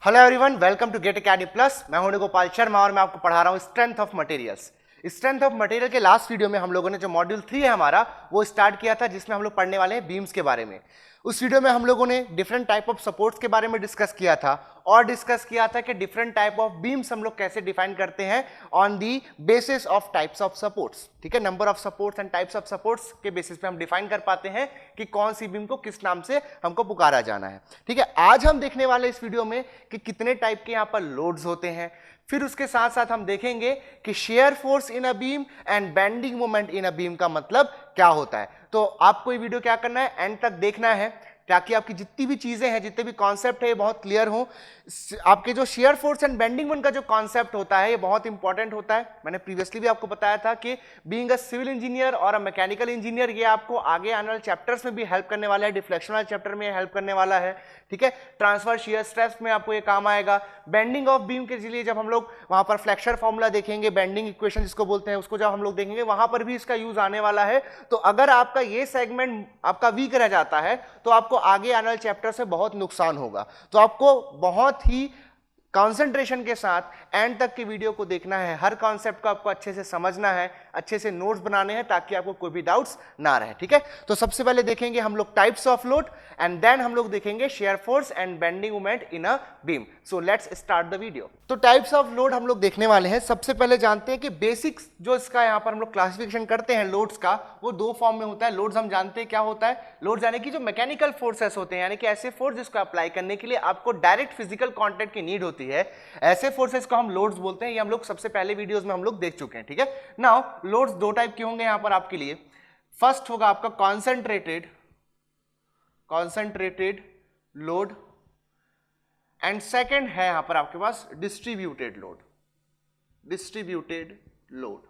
Hello everyone, welcome to GATE academy plus. मैं हूं गोपाल शर्मा और मैं आपको पढ़ा रहा हूं strength of materials. Strength of material के लास्ट वीडियो में हम लोगों ने जो मॉड्यूल 3 है हमारा वो स्टार्ट किया था, जिसमें हम लोग पढ़ने वाले हैं बीम्स के बारे में। उस वीडियो में हम लोगों ने डिफरेंट टाइप ऑफ सपोर्ट्स के बारे में डिस्कस किया था और डिस्कस किया था कि डिफरेंट टाइप ऑफ बीम्स हम लोग कैसे डिफाइन करते हैं on the basis of types of supports. ठीक है, number of supports and types of supports के बेसिस पे हम डिफाइन कर पाते हैं कि कौन सी बीम को किस नाम से हमको पुकारा जाना है। ठीक है, आज हम देखने वाले इस वीडियो में कि कितने टाइप के यहाँ पर लोड्स होते हैं, फिर उसके साथ साथ हम देखेंगे कि shear force in a beam and bending moment in a beam का मतलब क्या होता है। तो आपको ये वीडियो क्या करना है, एंड तक देखना है ताकि आपकी जितनी भी चीजें हैं, जितने भी कॉन्सेप्ट है, ये बहुत क्लियर हो। आपके जो share force and bending moment का जो कॉन्सेप्ट होता है ये बहुत इंपॉर्टेंट होता है। मैंने प्रीवियसली भी आपको बताया था कि बीइंग अ सिविल इंजीनियर और अ मैकेनिकल इंजीनियर ये आपको आगे आने वाले चैप्टर्स में भी हेल्प करने वाला है, डिफ्लेक्शन वाले चैप्टर में हेल्प करने वाला है। ठीक है, ट्रांसफर शियर स्ट्रेस में आपको ये काम आएगा। बेंडिंग ऑफ बीम के लिए जब हम लोग वहां पर फ्लेक्सर फॉर्मूला देखेंगे, बेंडिंग इक्वेशन जिसको बोलते हैं, उसको जब हम लोग देखेंगे वहां पर भी इसका यूज आने वाला है। तो अगर आपका ये सेगमेंट आपका वीक रह जाता है तो आपको आगे आने वाले चैप्टर से बहुत नुकसान होगा। तो आपको बहुत ही कंसंट्रेशन के साथ एंड तक की वीडियो को देखना है, हर कॉन्सेप्ट को आपको अच्छे से समझना है, अच्छे से नोट्स बनाने हैं ताकि आपको कोई भी डाउट्स ना रहे। ठीक है, तो सबसे पहले देखेंगे हम लोग types of load and then हम लोग देखेंगे shear force and bending moment in a beam. So let's start the video. तो टाइप्स ऑफ लोड हम लोग देखने वाले हैं। सबसे पहले जानते हैं कि बेसिक्स जो इसका यहाँ पर हम लोग क्लासिफिकेशन करते हैं लोड्स का, वो दो फॉर्म में होता है। लोड्स हम जानते हैं क्या होता है। लोड्स यानी कि जो मैकेनिकल फोर्सेस होते हैं, यानी कि ऐसे फोर्स जिसको अप्लाई करने के लिए आपको डायरेक्ट फिजिकल कांटेक्ट की नीड होती है, ऐसे फोर्सेस को हम लोड्स बोलते हैं। ये हम लोग सबसे पहले वीडियोस में हम लोग देख चुके हैं। ठीक है, नाउ लोड्स दो टाइप के होंगे यहां पर आपके लिए। फर्स्ट होगा आपका कॉन्सेंट्रेटेड लोड एंड सेकंड है यहां पर आपके पास डिस्ट्रीब्यूटेड लोड।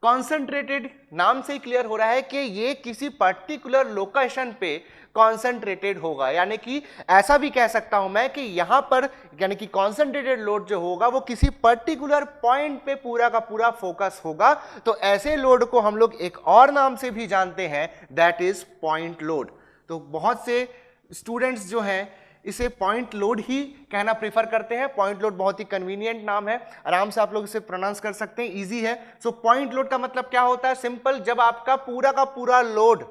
कॉन्सेंट्रेटेड नाम से ही क्लियर हो रहा है कि ये किसी पर्टिकुलर लोकेशन पे कॉन्सेंट्रेटेड होगा, यानी कि ऐसा भी कह सकता हूं मैं कि यहां पर यानी कि कॉन्सेंट्रेटेड लोड जो होगा वो किसी पर्टिकुलर पॉइंट पे पूरा का पूरा फोकस होगा। तो ऐसे लोड को हम लोग एक और नाम से भी जानते हैं, दैट इज पॉइंट लोड। तो बहुत से स्टूडेंट्स जो हैं इसे पॉइंट लोड ही कहना प्रेफर करते हैं। पॉइंट लोड बहुत ही कन्वीनियंट नाम है, आराम से आप लोग इसे प्रोनाउंस कर सकते हैं, इजी है। सो पॉइंट लोड का मतलब क्या होता है, सिंपल, जब आपका पूरा का पूरा लोड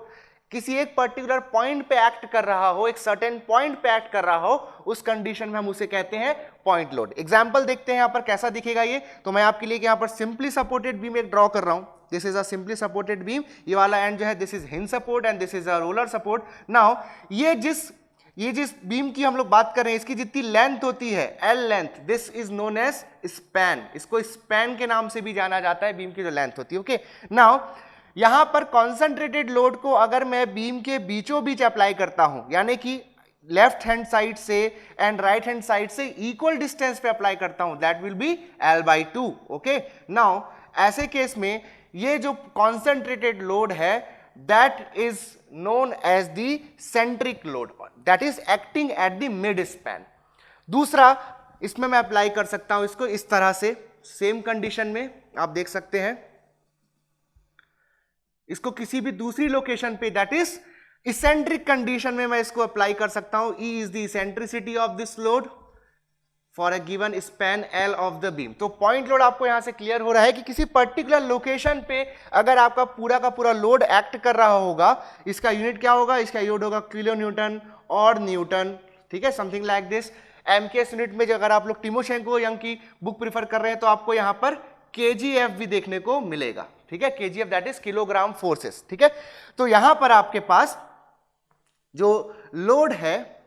किसी एक पर्टिकुलर पॉइंट पे एक्ट कर रहा हो, एक सर्टेन पॉइंट पे एक्ट कर रहा हो, उस कंडीशन में हम उसे कहते हैं पॉइंट लोड। एग्जांपल देखते हैं यहां पर कैसा दिखेगा ये। तो मैं आपके लिए यहां पर सिंपली सपोर्टेड बीम एक ड्रॉ कर रहा हूं। This is a simply supported beam. ये वाला एंड जो है this is hinge support and this is a roller support. Now ये जिस बीम की हम लोग बात कर रहे हैं, इसकी जितनी लेंथ होती है L length, this is known as span. इसको स्पैन के नाम से भी जाना जाता है, बीम की जो लेंथ होती है। ओके, नाउ यहां पर कॉन्सेंट्रेटेड लोड को अगर मैं बीम के बीचों बीच अप्लाई करता हूं, यानी कि लेफ्ट हैंड साइड से एंड राइट हैंड साइड से इक्वल डिस्टेंस पे अप्लाई करता हूं, that will be L/2। Okay, now ऐसे केस में ये जो कॉन्सेंट्रेटेड लोड है that is known as the centric load, that is acting at the mid span। दूसरा, इसमें मैं अप्लाई कर सकता हूं इसको इस तरह से, सेम कंडीशन में आप देख सकते हैं, इसको किसी भी दूसरी लोकेशन पे, दैट इज इसेंट्रिक कंडीशन में मैं इसको अप्लाई कर सकता हूं। E is the eccentricity of this load for a given span L of the beam। तो पॉइंट लोड आपको यहां से क्लियर हो रहा है कि किसी पर्टिकुलर लोकेशन पे अगर आपका पूरा का पूरा लोड एक्ट कर रहा होगा, इसका यूनिट क्या होगा, इसका यूनिट होगा किलो न्यूटन और न्यूटन। ठीक है, something like this. MKS unit में अगर आप लोग टिमोशेंको यंग की बुक प्रीफर कर रहे हैं तो आपको यहां पर केजीएफ भी देखने को मिलेगा। ठीक है, KGF that is kilogram forces. ठीक है, तो यहां पर आपके पास जो लोड है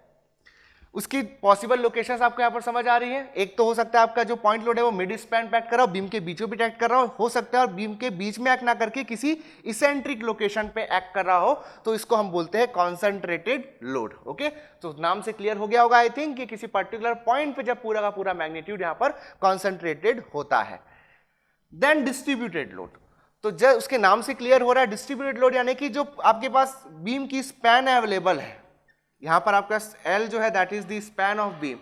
उसकी पॉसिबल लोकेशंस आपको यहां पर समझ आ रही है। एक तो हो सकता है आपका जो पॉइंट लोड है वो मिड स्पैन पे एक्ट कर रहा हो, बीम के बीचों बीच एक्ट कर रहा हो सकता है, और बीम के बीच में एक्ट ना करके किसी इसेंट्रिक लोकेशन पे एक्ट कर रहा हो, तो इसको हम बोलते हैं कॉन्सेंट्रेटेड लोड। ओके, तो नाम से क्लियर हो गया होगा आई थिंक कि किसी पर्टिकुलर पॉइंट पे जब पूरा का पूरा मैग्नीट्यूड यहां पर कॉन्सेंट्रेटेड होता है। देन डिस्ट्रीब्यूटेड लोड, तो जब उसके नाम से क्लियर हो रहा है डिस्ट्रीब्यूटेड लोड, यानी कि जो आपके पास बीम की स्पैन अवेलेबल है, यहां पर आपका L जो है that is the span of beam.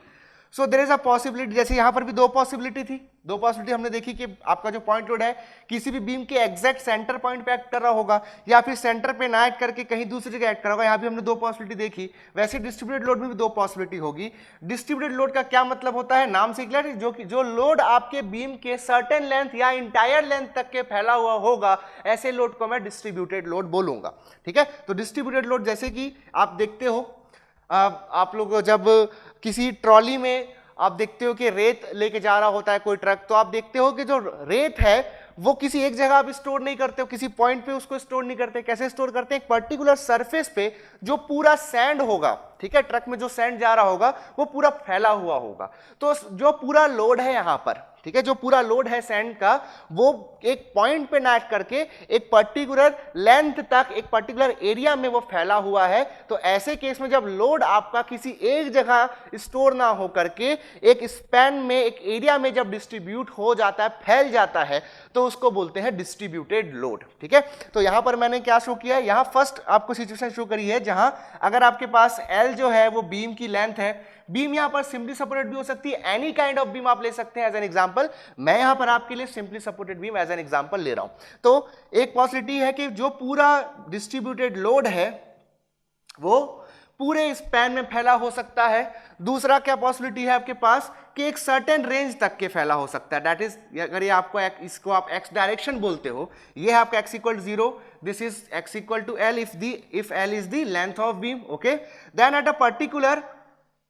So there is a possibility, जैसे यहाँ पर भी दो पॉसिबिलिटी थी, दो पॉसिबिलिटी हमने देखी कि आपका जो पॉइंट लोड है किसी भी बीम के एग्जैक्ट सेंटर पॉइंट पे एक्ट कर रहा होगा या फिर सेंटर पे ना एक्ट करके कहीं दूसरी जगह एक्ट कर रहा होगा। यहाँ भी हमने दो पॉसिबिलिटी देखी। वैसे डिस्ट्रीब्यूटेड लोड में भी दो पॉसिबिलिटी होगी। डिस्ट्रीब्यूटेड लोड का क्या मतलब होता है, नाम से क्लियर, जो लोड आपके बीम के सर्टेन लेंथ या इंटायर लेंथ तक के फैला हुआ होगा, ऐसे लोड को मैं डिस्ट्रीब्यूटेड लोड बोलूंगा। ठीक है, तो डिस्ट्रीब्यूटेड लोड जैसे कि आप देखते हो, आप लोग जब किसी ट्रॉली में आप देखते हो कि रेत लेके जा रहा होता है कोई ट्रक, तो आप देखते हो कि जो रेत है वो किसी एक जगह आप स्टोर नहीं करते हो, किसी पॉइंट पे उसको स्टोर नहीं करते। कैसे स्टोर करते हैं, एक पर्टिकुलर सरफेस पे जो पूरा सैंड होगा, ठीक है, ट्रक में जो सैंड जा रहा होगा वो पूरा फैला हुआ होगा। तो जो पूरा लोड है यहाँ पर, ठीक है, जो पूरा लोड है सैंड का, वो एक पॉइंट पे ना करके एक पर्टिकुलर लेंथ तक, एक पर्टिकुलर एरिया में वो फैला हुआ है। तो ऐसे केस में जब लोड आपका किसी एक जगह स्टोर ना हो करके एक स्पैन में, एक एरिया में जब डिस्ट्रीब्यूट हो जाता है, फैल जाता है, तो उसको बोलते हैं डिस्ट्रीब्यूटेड लोड। ठीक है, तो यहां पर मैंने क्या शो किया है, यहां फर्स्ट आपको सिचुएशन शो करी है जहां अगर आपके पास L जो है वो बीम की लेंथ है, बीम यहां पर सिंपली सपोर्टेड भी हो सकती है, एनी काइंड ऑफ बीम आप ले सकते हैं एज एन एग्जांपल। मैं यहां पर आपके लिए simply supported beam as an example ले रहा हूं। तो एक पॉसिबिलिटी है कि जो पूरा डिस्ट्रीब्यूटेड लोड है वो पूरे स्पैन में फैला हो सकता है। दूसरा क्या पॉसिबिलिटी है आपके पास कि एक सर्टेन रेंज तक के फैला हो सकता है। दैट इज, अगर ये आपको इसको आप एक्स डायरेक्शन बोलते हो, ये है आपका x equal 0, this is x equal to L if L is the length of beam, okay, then at a particular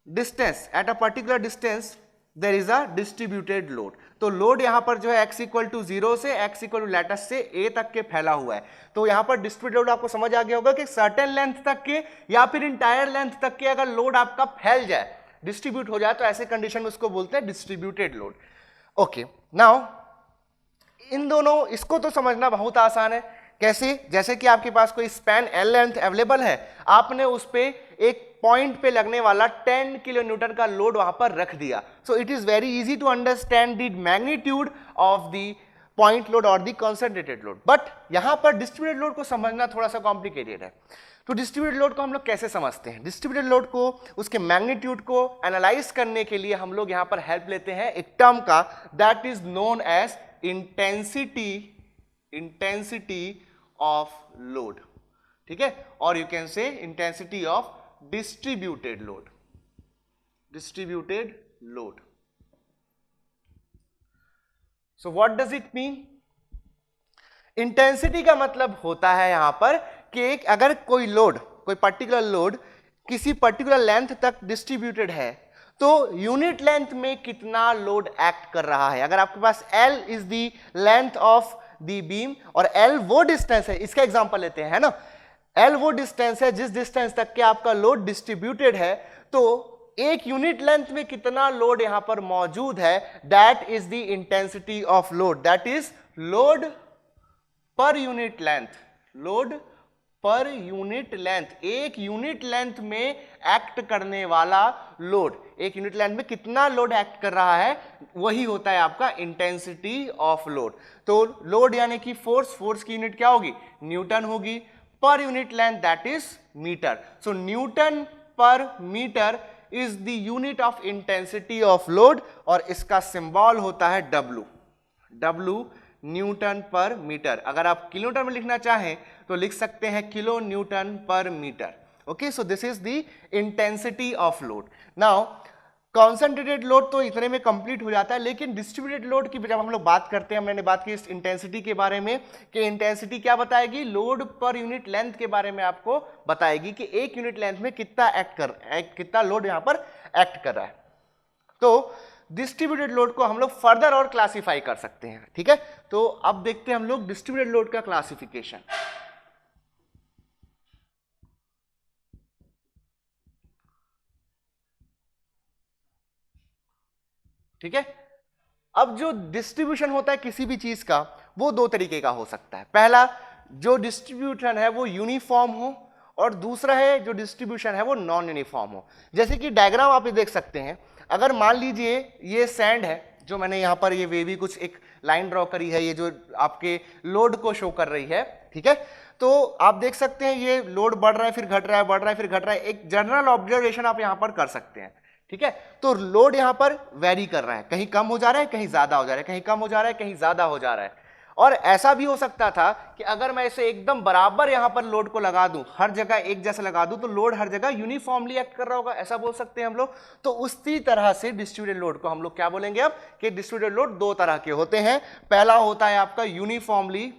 distance there is a distributed load। तो लोड यहां पर जो है x इक्वल टू 0 से x equal to let's say a तक के फैला हुआ है। तो यहां पर डिस्ट्रीब्यूटेड लोड आपको समझ आ गया होगा कि सर्टेन लेंथ तक के या फिर इंटायर लेंथ तक के अगर लोड आपका फैल जाए, डिस्ट्रीब्यूट हो जाए, तो ऐसे कंडीशन में उसको बोलते हैं distributed load. Okay, now in दोनों, इसको तो समझना बहुत आसान है। कैसे, जैसे कि आपके पास कोई स्पैन L लेंथ अवेलेबल है, आपने उस पे एक पॉइंट पे लगने वाला 10 किलो न्यूटन का लोड वहां पर रख दिया। So it is very easy to understand the magnitude of the point load और द कंसंट्रेटेड लोड। बट यहां पर डिस्ट्रीब्यूटेड लोड को समझना थोड़ा सा कॉम्प्लिकेटेड है। तो डिस्ट्रीब्यूटेड लोड को हम लोग कैसे समझते हैं, डिस्ट्रीब्यूटेड लोड को, उसके मैग्नीट्यूड को एनालाइज करने के लिए हम लोग यहां पर हेल्प लेते हैं एक टर्म का, that is known as intensity of load. ठीक है, और you can say intensity of distributed load. So what does it mean? Intensity का मतलब होता है यहां पर कि अगर कोई लोड, कोई पर्टिकुलर लोड किसी पर्टिकुलर लेंथ तक डिस्ट्रीब्यूटेड है, तो यूनिट लेंथ में कितना लोड एक्ट कर रहा है। अगर आपके पास L is the length of the beam और L वो डिस्टेंस है, इसका एग्जांपल लेते हैं, है ना, L वो डिस्टेंस है जिस डिस्टेंस तक के आपका लोड डिस्ट्रीब्यूटेड है, तो एक यूनिट लेंथ में कितना लोड यहां पर मौजूद है, that is the intensity of load. That is load पर यूनिट लेंथ, लोड पर यूनिट लेंथ, एक यूनिट लेंथ में एक्ट करने वाला लोड, एक यूनिट लेंथ में कितना लोड एक्ट कर रहा है, वही होता है आपका इंटेंसिटी ऑफ लोड। तो लोड यानी कि फोर्स, फोर्स की यूनिट क्या होगी, न्यूटन होगी, per unit length that is metre. So newton per metre is the unit of intensity of load, और इसका सिंबल होता है W, W newton per metre. अगर आप किलोमीटर में लिखना चाहें तो लिख सकते हैं kilo newton per metre. Okay, so this is the intensity of load. Now concentrated load तो इतने में कंप्लीट हो जाता है, लेकिन डिस्ट्रीब्यूटेड लोड की जब हम लोग बात करते हैं, मैंने बात की इस इंटेंसिटी के बारे में कि इंटेंसिटी क्या बताएगी, लोड पर यूनिट लेंथ के बारे में आपको बताएगी कि एक यूनिट लेंथ में कितना लोड यहां पर एक्ट कर रहा है। तो डिस्ट्रीब्यूटेड लोड को हम लोग फर्दर और क्लासिफाई कर सकते हैं। ठीक है, तो अब देखते हैं हम लोग डिस्ट्रीब्यूटेड लोड का क्लासिफिकेशन। ठीक है, अब जो डिस्ट्रीब्यूशन होता है किसी भी चीज का, वो दो तरीके का हो सकता है। पहला जो डिस्ट्रीब्यूशन है वो यूनिफॉर्म हो, और दूसरा है जो डिस्ट्रीब्यूशन है वो नॉन यूनिफॉर्म हो। जैसे कि डायग्राम आप देख सकते हैं, अगर मान लीजिए ये सैंड है, जो मैंने यहां पर ये वेवी कुछ एक लाइन ड्रॉ करी है, ये जो आपके लोड को शो कर रही है। ठीक है, तो आप देख सकते हैं ये लोड बढ़ रहा है फिर घट रहा है, बढ़ रहा है फिर घट रहा है। एक जनरल ऑब्जर्वेशन आप यहां पर कर सकते हैं। ठीक है। तो लोड यहां पर वेरी कर रहा है, कहीं कम हो जा रहा है, कहीं ज्यादा हो जा रहा है, कहीं कम हो जा रहा है, कहीं ज्यादा हो जा रहा है। और ऐसा भी हो सकता था कि अगर मैं इसे एकदम बराबर यहां पर लोड को लगा दूं, हर जगह एक जैसा लगा दूं, तो लोड हर जगह यूनिफॉर्मली एक्ट कर रहा होगा, ऐसा बोल सकते हैं हम लोग। तो उसी तरह से डिस्ट्रीब्यूटेड लोड को हम लोग क्या बोलेंगे अब, कि डिस्ट्रीब्यूटेड लोड दो तरह के होते हैं। पहला होता है आपका यूनिफॉर्मली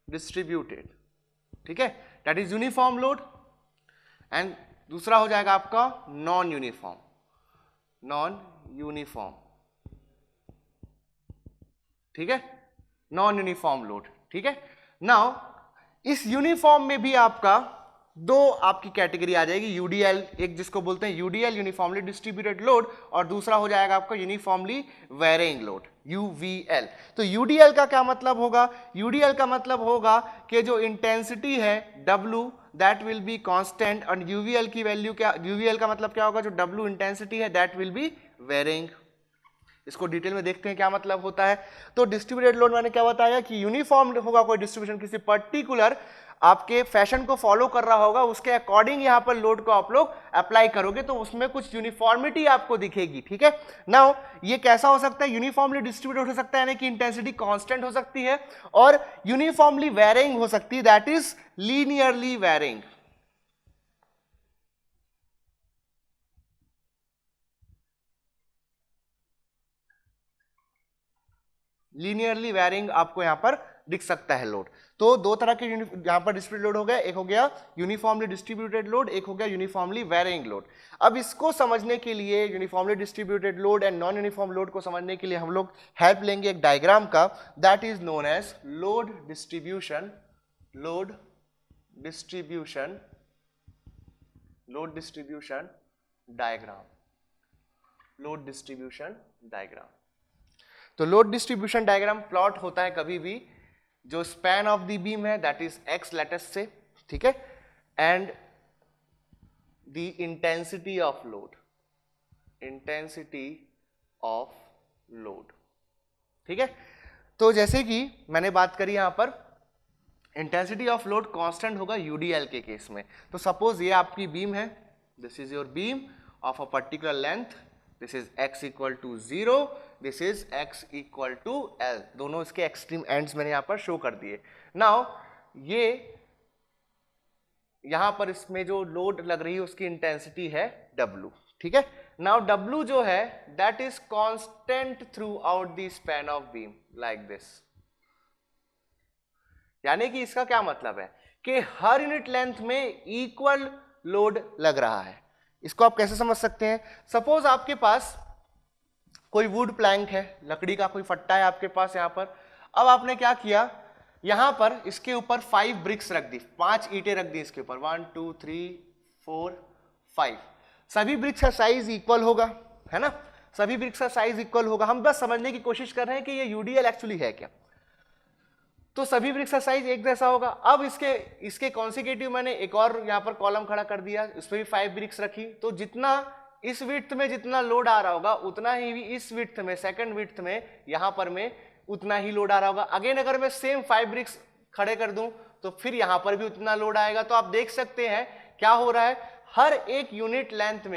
डिस्ट्रीब्यूटेड, ठीक है, that is uniform load. And दूसरा हो जाएगा आपका नॉन यूनिफॉर्म, ठीक है, नॉन यूनिफॉर्म लोड, ठीक है। नाउ इस यूनिफॉर्म में भी आपका दो आपकी कैटेगरी आ जाएगी, यूडीएल, एक जिसको बोलते हैं यूडीएल यूनिफॉर्मली डिस्ट्रीब्यूटेड लोड, और दूसरा हो जाएगा आपका यूनिफॉर्मली वेरिंग लोड, यूवीएल। तो यूडीएल का क्या मतलब होगा, यूडीएल का मतलब होगा कि जो इंटेंसिटी है W that will be constant, और यूवीएल की वैल्यू क्या, यूवीएल का मतलब क्या होगा, जो W इंटेंसिटी है दैट विल बी वेरिंग। इसको डिटेल में देखते हैं क्या मतलब होता है। तो डिस्ट्रीब्यूटेड लोड मैंने क्या बताया कि यूनिफॉर्म होगा कोई डिस्ट्रीब्यूशन, किसी पर्टिकुलर आपके फैशन को फॉलो कर रहा होगा, उसके अकॉर्डिंग यहां पर लोड को आप लोग अप्लाई करोगे तो उसमें कुछ यूनिफॉर्मिटी आपको दिखेगी, ठीक है। नाउ ये कैसा हो सकता है, यूनिफॉर्मली डिस्ट्रीब्यूटेड हो सकता है, यानी कि इंटेंसिटी कांस्टेंट हो सकती है, और यूनिफॉर्मली वेरिंग हो सकती है, that is linearly varying. Linearly varying आपको यहां पर दिख सकता है लोड। तो दो तरह के यहां पर डिस्ट्रीब्यूटेड लोड हो गया, एक हो गया यूनिफॉर्मली डिस्ट्रीब्यूटेड लोड, एक हो गया यूनिफॉर्मली वेरिंग लोड। अब इसको समझने के लिए, uniformly distributed load and non uniform load को समझने के लिए हम लोग हेल्प लेंगे एक डायग्राम का, that is known as load distribution diagram. तो लोड डिस्ट्रीब्यूशन डायग्राम प्लॉट होता है कभी भी जो स्पैन ऑफ द बीम है that is x let's say, ठीक है, and the intensity of load, ठीक है। तो जैसे कि मैंने बात करी यहां पर इंटेंसिटी ऑफ लोड कांस्टेंट होगा यूडीएल के केस में। तो सपोज ये आपकी बीम है, this is your beam of a particular length, this is x equal to 0, this is x equal to L, दोनों इसके एक्सट्रीम एंड्स मैंने यहां पर शो कर दिए। नाउ ये यहां पर इसमें जो लोड लग रही है उसकी इंटेंसिटी है W, ठीक है। नाउ W जो है that is constant through out the span of beam like this, यानी कि इसका क्या मतलब है कि हर यूनिट लेंथ में इक्वल लोड लग रहा है। इसको आप कैसे समझ सकते हैं, सपोज आपके पास कोई वुड प्लैंक है, लकड़ी का कोई फट्टा है आपके पास यहां पर। अब आपने क्या किया, यहां पर इसके ऊपर 5 ब्रिक्स रख दी, 5 ईंटें रख दी इसके ऊपर, 1 2 3 4 5। सभी ब्रिक्स का साइज इक्वल होगा, है ना, सभी ब्रिक्स का साइज इक्वल होगा। हम बस समझने की कोशिश कर रहे हैं कि ये यूडीएल एक्चुअली है क्या। तो सभी ब्रिक्स का साइज एक जैसा होगा। अब इसके कॉन्सिक्यूटिव मैंने एक और यहां पर कॉलम खड़ा कर दिया, इस पर भी 5 ब्रिक्स रखी, तो जितना इस विड्थ में जितना लोड आ रहा होगा उतना ही इस विड्थ में, सेकंड विड्थ में यहां पर में उतना ही लोड आ रहा होगा। अगेन अगर मैं सेम 5 ब्रिक्स खड़े कर दूं तो फिर यहां पर भी उतना लोड आएगा। तो आप देख सकते हैं क्या हो रहा है, हर एक यूनिट लेंथ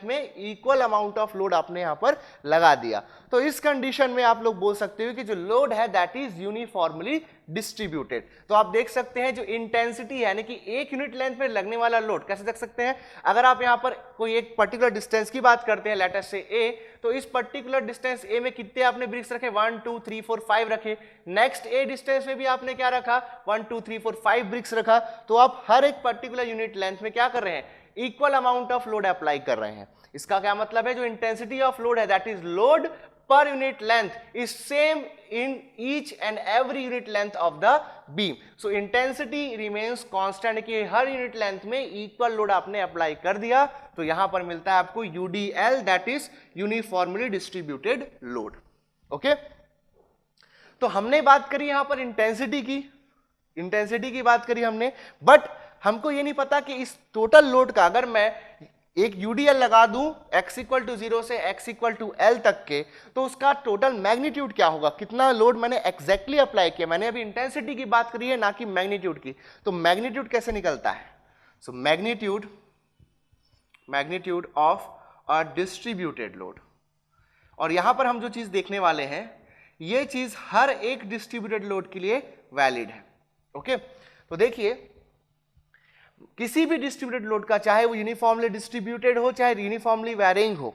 में इक्वल अमाउंट ऑफ लोड आपने यहां पर लगा दिया। तो इस कंडीशन में आप लोग बोल सकते हो कि जो लोड है दैट इज यूनिफॉर्मली डिस्ट्रीब्यूटेड। तो आप देख सकते हैं जो इंटेंसिटी यानी कि एक यूनिट लेंथ में लगने वाला लोड कैसे देख सकते हैं, अगर आप यहां पर कोई एक पर्टिकुलर डिस्टेंस की बात करते हैं, लेट अस से ए, तो इस पर्टिकुलर डिस्टेंस ए में कितने आपने ब्रिक्स रखे, 1 2 3 4 5 रखे। नेक्स्ट ए डिस्टेंस में भी आपने क्या रखा, 1 2 3 4 5 ब्रिक्स रखा। तो आप हर एक पर्टिकुलर यूनिट लेंथ में क्या कर रहे हैं, equal amount of load apply कर रहे हैं। इसका क्या मतलब है, जो इंटेंसिटी ऑफ लोड है that is load per unit length is same in each and every unit length of the beam. So intensity remains constant कि हर यूनिट लेंथ में इक्वल लोड आपने अप्लाई कर दिया, तो यहां पर मिलता है आपको UDL that is uniformly distributed load. Okay, तो हमने बात करी यहां पर इंटेंसिटी की बात करी हमने, बट हमको ये नहीं पता कि इस टोटल लोड का अगर मैं एक यूडीएल लगा दूं x इक्वल टू 0 से x इक्वल टू L तक के, तो उसका टोटल मैग्नीट्यूड क्या होगा, कितना लोड मैंने एग्जैक्टली अप्लाई किया। मैंने अभी इंटेंसिटी की बात करी है ना कि मैग्नीट्यूड की। तो मैग्नीट्यूड कैसे निकलता है, so magnitude of a distributed load. और यहां पर हम जो चीज देखने वाले हैं, ये चीज हर एक डिस्ट्रीब्यूटेड लोड के लिए वैलिड है। ओके, तो देखिए किसी भी डिस्ट्रीब्यूटेड लोड का, चाहे वो यूनिफॉर्मली डिस्ट्रीब्यूटेड हो चाहे यूनिफॉर्मली वैरिंग हो,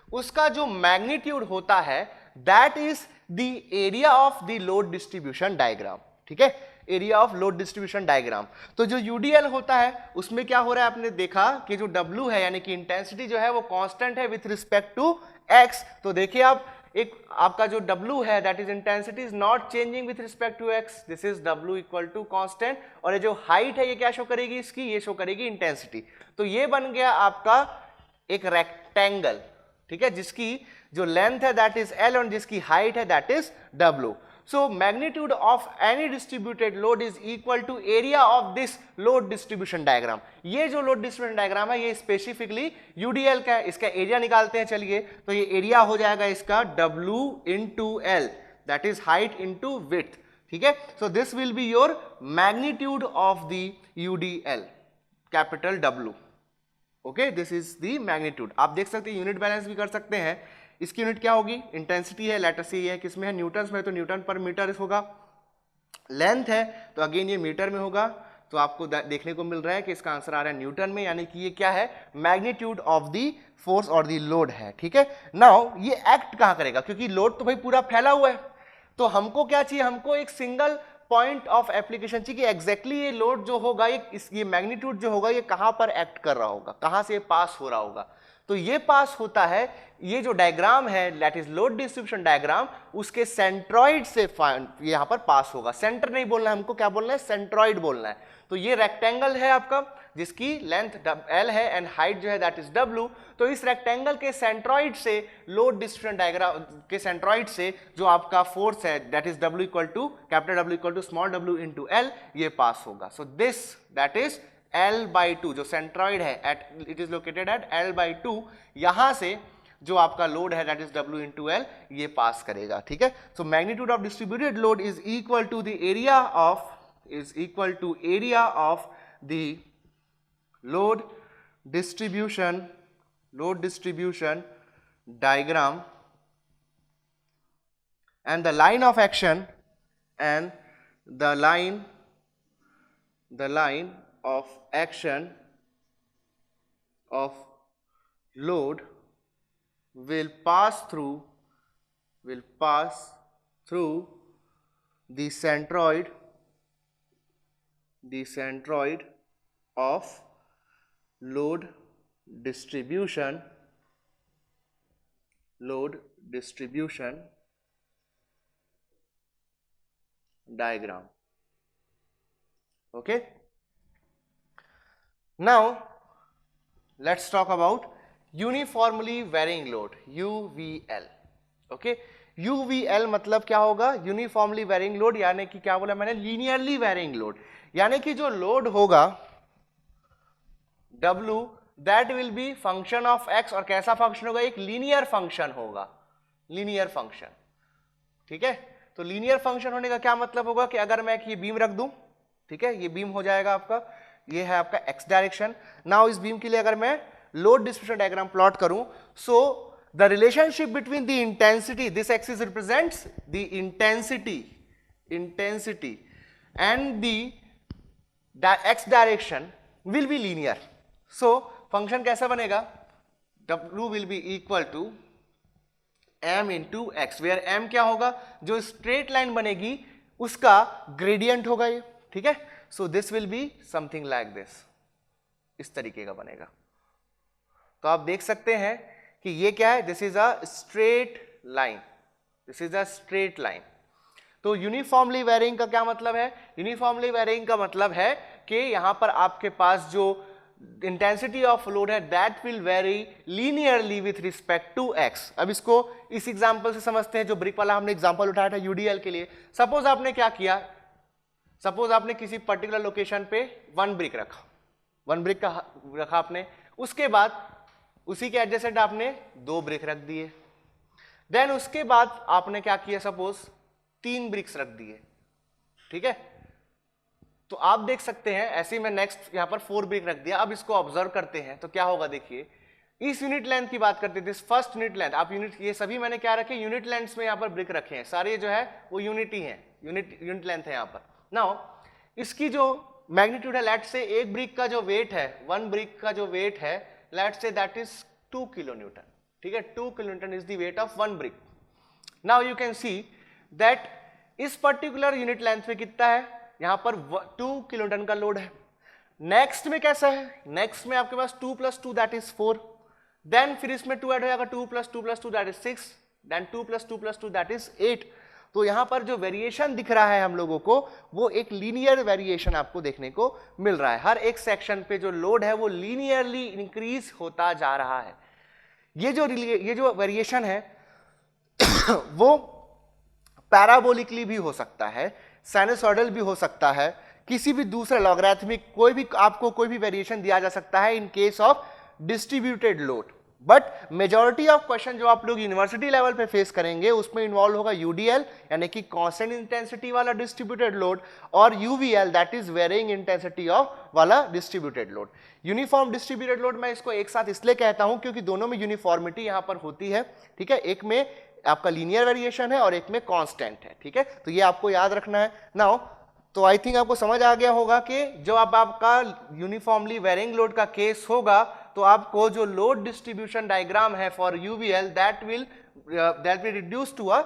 उसका जो मैग्नीट्यूड होता है that is the area of the load distribution diagram. ठीक है, area of load distribution diagram. तो जो यूडीएल होता है उसमें क्या हो रहा है, आपने देखा कि जो डब्ल्यू है यानी कि इंटेंसिटी जो है वो कांस्टेंट है विथ रिस्पेक्ट टू एक्स। तो देखिए आप, एक आपका जो W है that is intensity is not changing with respect to x, this is W equal to constant. और ये जो हाइट है ये क्या शो करेगी इसकी, ये शो करेगी इंटेंसिटी। तो ये बन गया आपका एक रेक्टेंगल, ठीक है, जिसकी जो लेंथ है दैट इज L और जिसकी हाइट है that is W। So magnitude of any distributed load is equal to area of this load distribution diagram। ये जो load distribution diagram है ये specifically UDL का है, इसका एरिया निकालते हैं। चलिए, तो ये एरिया हो जाएगा इसका W into L, that is height into width। ठीक है, so this will be your magnitude of the UDL, capital W। Okay, this is the magnitude. आप देख सकते हैं, यूनिट बैलेंस भी कर सकते हैं। इसकी यूनिट क्या होगी, इंटेंसिटी है, लेटर से ये है किसमें है, न्यूटन्स में, तो न्यूटन पर मीटर होगा। लेंथ है तो अगेन ये मीटर में होगा। तो आपको देखने को मिल रहा है कि इसका आंसर आ रहा है न्यूटन में, यानी कि ये क्या है, मैग्नीट्यूड ऑफ द फोर्स और द लोड है। ठीक है, नाउ ये एक्ट कहां करेगा, क्योंकि लोड तो भाई पूरा फैला हुआ है, तो हमको क्या चाहिए, हमको एक सिंगल पॉइंट ऑफ एप्लीकेशन चाहिए कि एग्जैक्टली ये लोड जो होगा, ये मैग्नीट्यूड जो होगा ये कहां पर एक्ट कर रहा होगा, कहां से पास हो रहा होगा। तो ये पास होता है, ये जो डायग्राम है that is load distribution diagram, उसके सेंट्रॉइड से यहां पर पास होगा। सेंटर नहीं बोलना है हमको, क्या बोलना है, सेंट्रॉइड बोलना है। तो ये रेक्टेंगल है आपका जिसकी लेंथ L है एंड हाइट जो है दैट इज W। तो इस रेक्टेंगल के सेंट्रॉइड से लोड डिस्ट्रीब्यूशन डायग्राम के सेंट्रॉइड से जो आपका फोर्स है that is W equal to capital W equal to small w into L, ये पास होगा। So this that is L/2, जो सेंट्रॉइड है at it is located at L/2, यहां से जो आपका लोड है that is W into L, ये पास करेगा। ठीक है, so magnitude of distributed load is equal to the area of the load distribution diagram and the line of action and the line of action of load will pass through the centroid of load distribution diagram. Okay, now let's talk about uniformly varying load, UVL. Okay, UVL मतलब क्या होगा, uniformly varying load, यानी कि क्या बोला मैंने, linearly varying load, यानी कि जो लोड होगा W that will be function of x, और कैसा फंक्शन होगा, एक लीनियर फंक्शन होगा, लीनियर फंक्शन। ठीक है, तो लीनियर फंक्शन होने का क्या मतलब होगा कि अगर मैं ये बीम रख दूं, ठीक है, ये बीम हो जाएगा आपका, ये है आपका x डायरेक्शन। नाउ इस बीम के लिए अगर मैं लोड डिस्ट्रीब्यूशन डायग्राम प्लॉट करूं, so the relationship between the intensity, this axis represents the intensity and the x direction will be linear. So function कैसा बनेगा, W will be equal to m into x, where m क्या होगा, जो straight line बनेगी उसका gradient होगा ये। ठीक है, so this will be something like this, इस तरीके का बनेगा। तो आप देख सकते हैं कि ये क्या है, this is a straight line, तो यूनिफॉर्मली वेरिंग का क्या मतलब है, यूनिफॉर्मली वेरिंग का मतलब है कि यहां पर आपके पास जो इंटेंसिटी ऑफ लोड है that will vary linearly with respect to x. अब इसको इस एग्जांपल से समझते हैं, जो ब्रिक वाला हमने एग्जांपल उठाया था यूडीएल के लिए। सपोज आपने क्या किया, सपोज आपने किसी पर्टिकुलर लोकेशन पे वन ब्रिक रखा आपने, उसके बाद उसी के एडजेसेंट आपने 2 ब्रिक रख दिए, देन उसके बाद आपने क्या किया, सपोज 3 ब्रिक्स रख दिए। ठीक है, तो आप देख सकते हैं ऐसे ही मैं नेक्स्ट यहाँ पर 4 ब्रिक रख दिया। अब इसको ऑब्जर्व करते हैं तो क्या होगा, देखिए इस यूनिट लेंथ की बात करते थे, फर्स्ट यूनिट लेंथ, आप यूनिट, ये सभी मैंने क्या रखे, यूनिट लेंथ में यहाँ पर ब्रिक रखे हैं, सारे जो है वो यूनिट ही है, यूनिट लेंथ है यहाँ पर। नाउ इसकी जो मैग्नीट्यूड है, लेट से एक ब्रिक का जो वेट है, 1 ब्रिक का जो वेट है, लेट से दैट इज 2 किलो न्यूटन, ठीक है, 2 kilo Newton is the weight of 1 brick. Now you can see that इस पर्टिकुलर यूनिट लेंथ में कितना है, यहां पर 2 किलो न्यूटन का लोड है। नेक्स्ट में कैसा है, नेक्स्ट में आपके पास 2 + 2 दैट इज 4, देन फिर इसमें 2 ऐड हो जाएगा, 2 + 2 + 2 that is 6, then 2 + 2 + 2 that is 8। तो यहां पर जो वेरिएशन दिख रहा है हम लोगों को, वो एक लीनियर वेरिएशन आपको देखने को मिल रहा है। हर एक सेक्शन पे जो लोड है वो लीनियरली इंक्रीज होता जा रहा है। ये जो वेरिएशन है वो पैराबोलिकली भी हो सकता है, साइनसॉइडल भी हो सकता है, किसी भी दूसरे लॉगरिथमिक, कोई भी आपको कोई भी वेरिएशन दिया जा सकता है in case of distributed load. But majority of question जो आप लोग यूनिवर्सिटी लेवल पे फेस करेंगे उसमें इन्वॉल्व होगा यूडीएल यानी कि कांस्टेंट इंटेंसिटी वाला डिस्ट्रीब्यूटेड लोड, और UVL that is varying intensity of वाला distributed load. Uniform distributed load मैं इसको एक साथ इसलिए कहता हूं क्योंकि दोनों में यूनिफॉर्मिटी यहां पर होती है, ठीक है, एक में आपका लीनियर वेरिएशन है और एक में कांस्टेंट है, ठीक है, तो ये आपको याद रखना है। नाउ तो आई थिंक आपको समझ आ गया होगा कि जो अब आपका यूनिफॉर्मली वेरिंग लोड का केस होगा तो आपको जो लोड डिस्ट्रीब्यूशन डायग्राम है for UVL that will reduce to a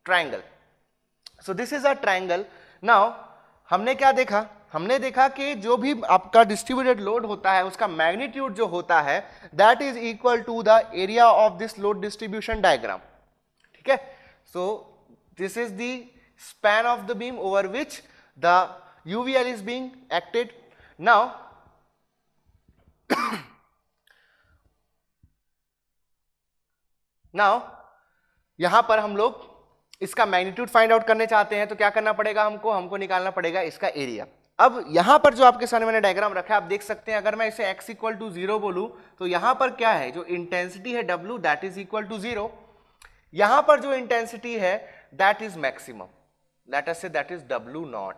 triangle. So this is a triangle. Now हमने क्या देखा, हमने देखा कि जो भी आपका डिस्ट्रीब्यूटेड लोड होता है उसका मैग्नीट्यूड जो होता है that is equal to the area of this load distribution diagram, ठीक है। So this is the span of the beam over which the UVL is being acted. Now यहां पर हम लोग इसका मैग्नीट्यूड फाइंड आउट करने चाहते हैं तो क्या करना पड़ेगा, हमको निकालना पड़ेगा इसका एरिया। अब यहां पर जो आपके सामने मैंने डायग्राम रखा है आप देख सकते हैं, अगर मैं इसे x = 0 बोलूं तो यहां पर क्या है, जो इंटेंसिटी है W that is equal to 0, यहां पर जो इंटेंसिटी है that is maximum, let us say that is W0,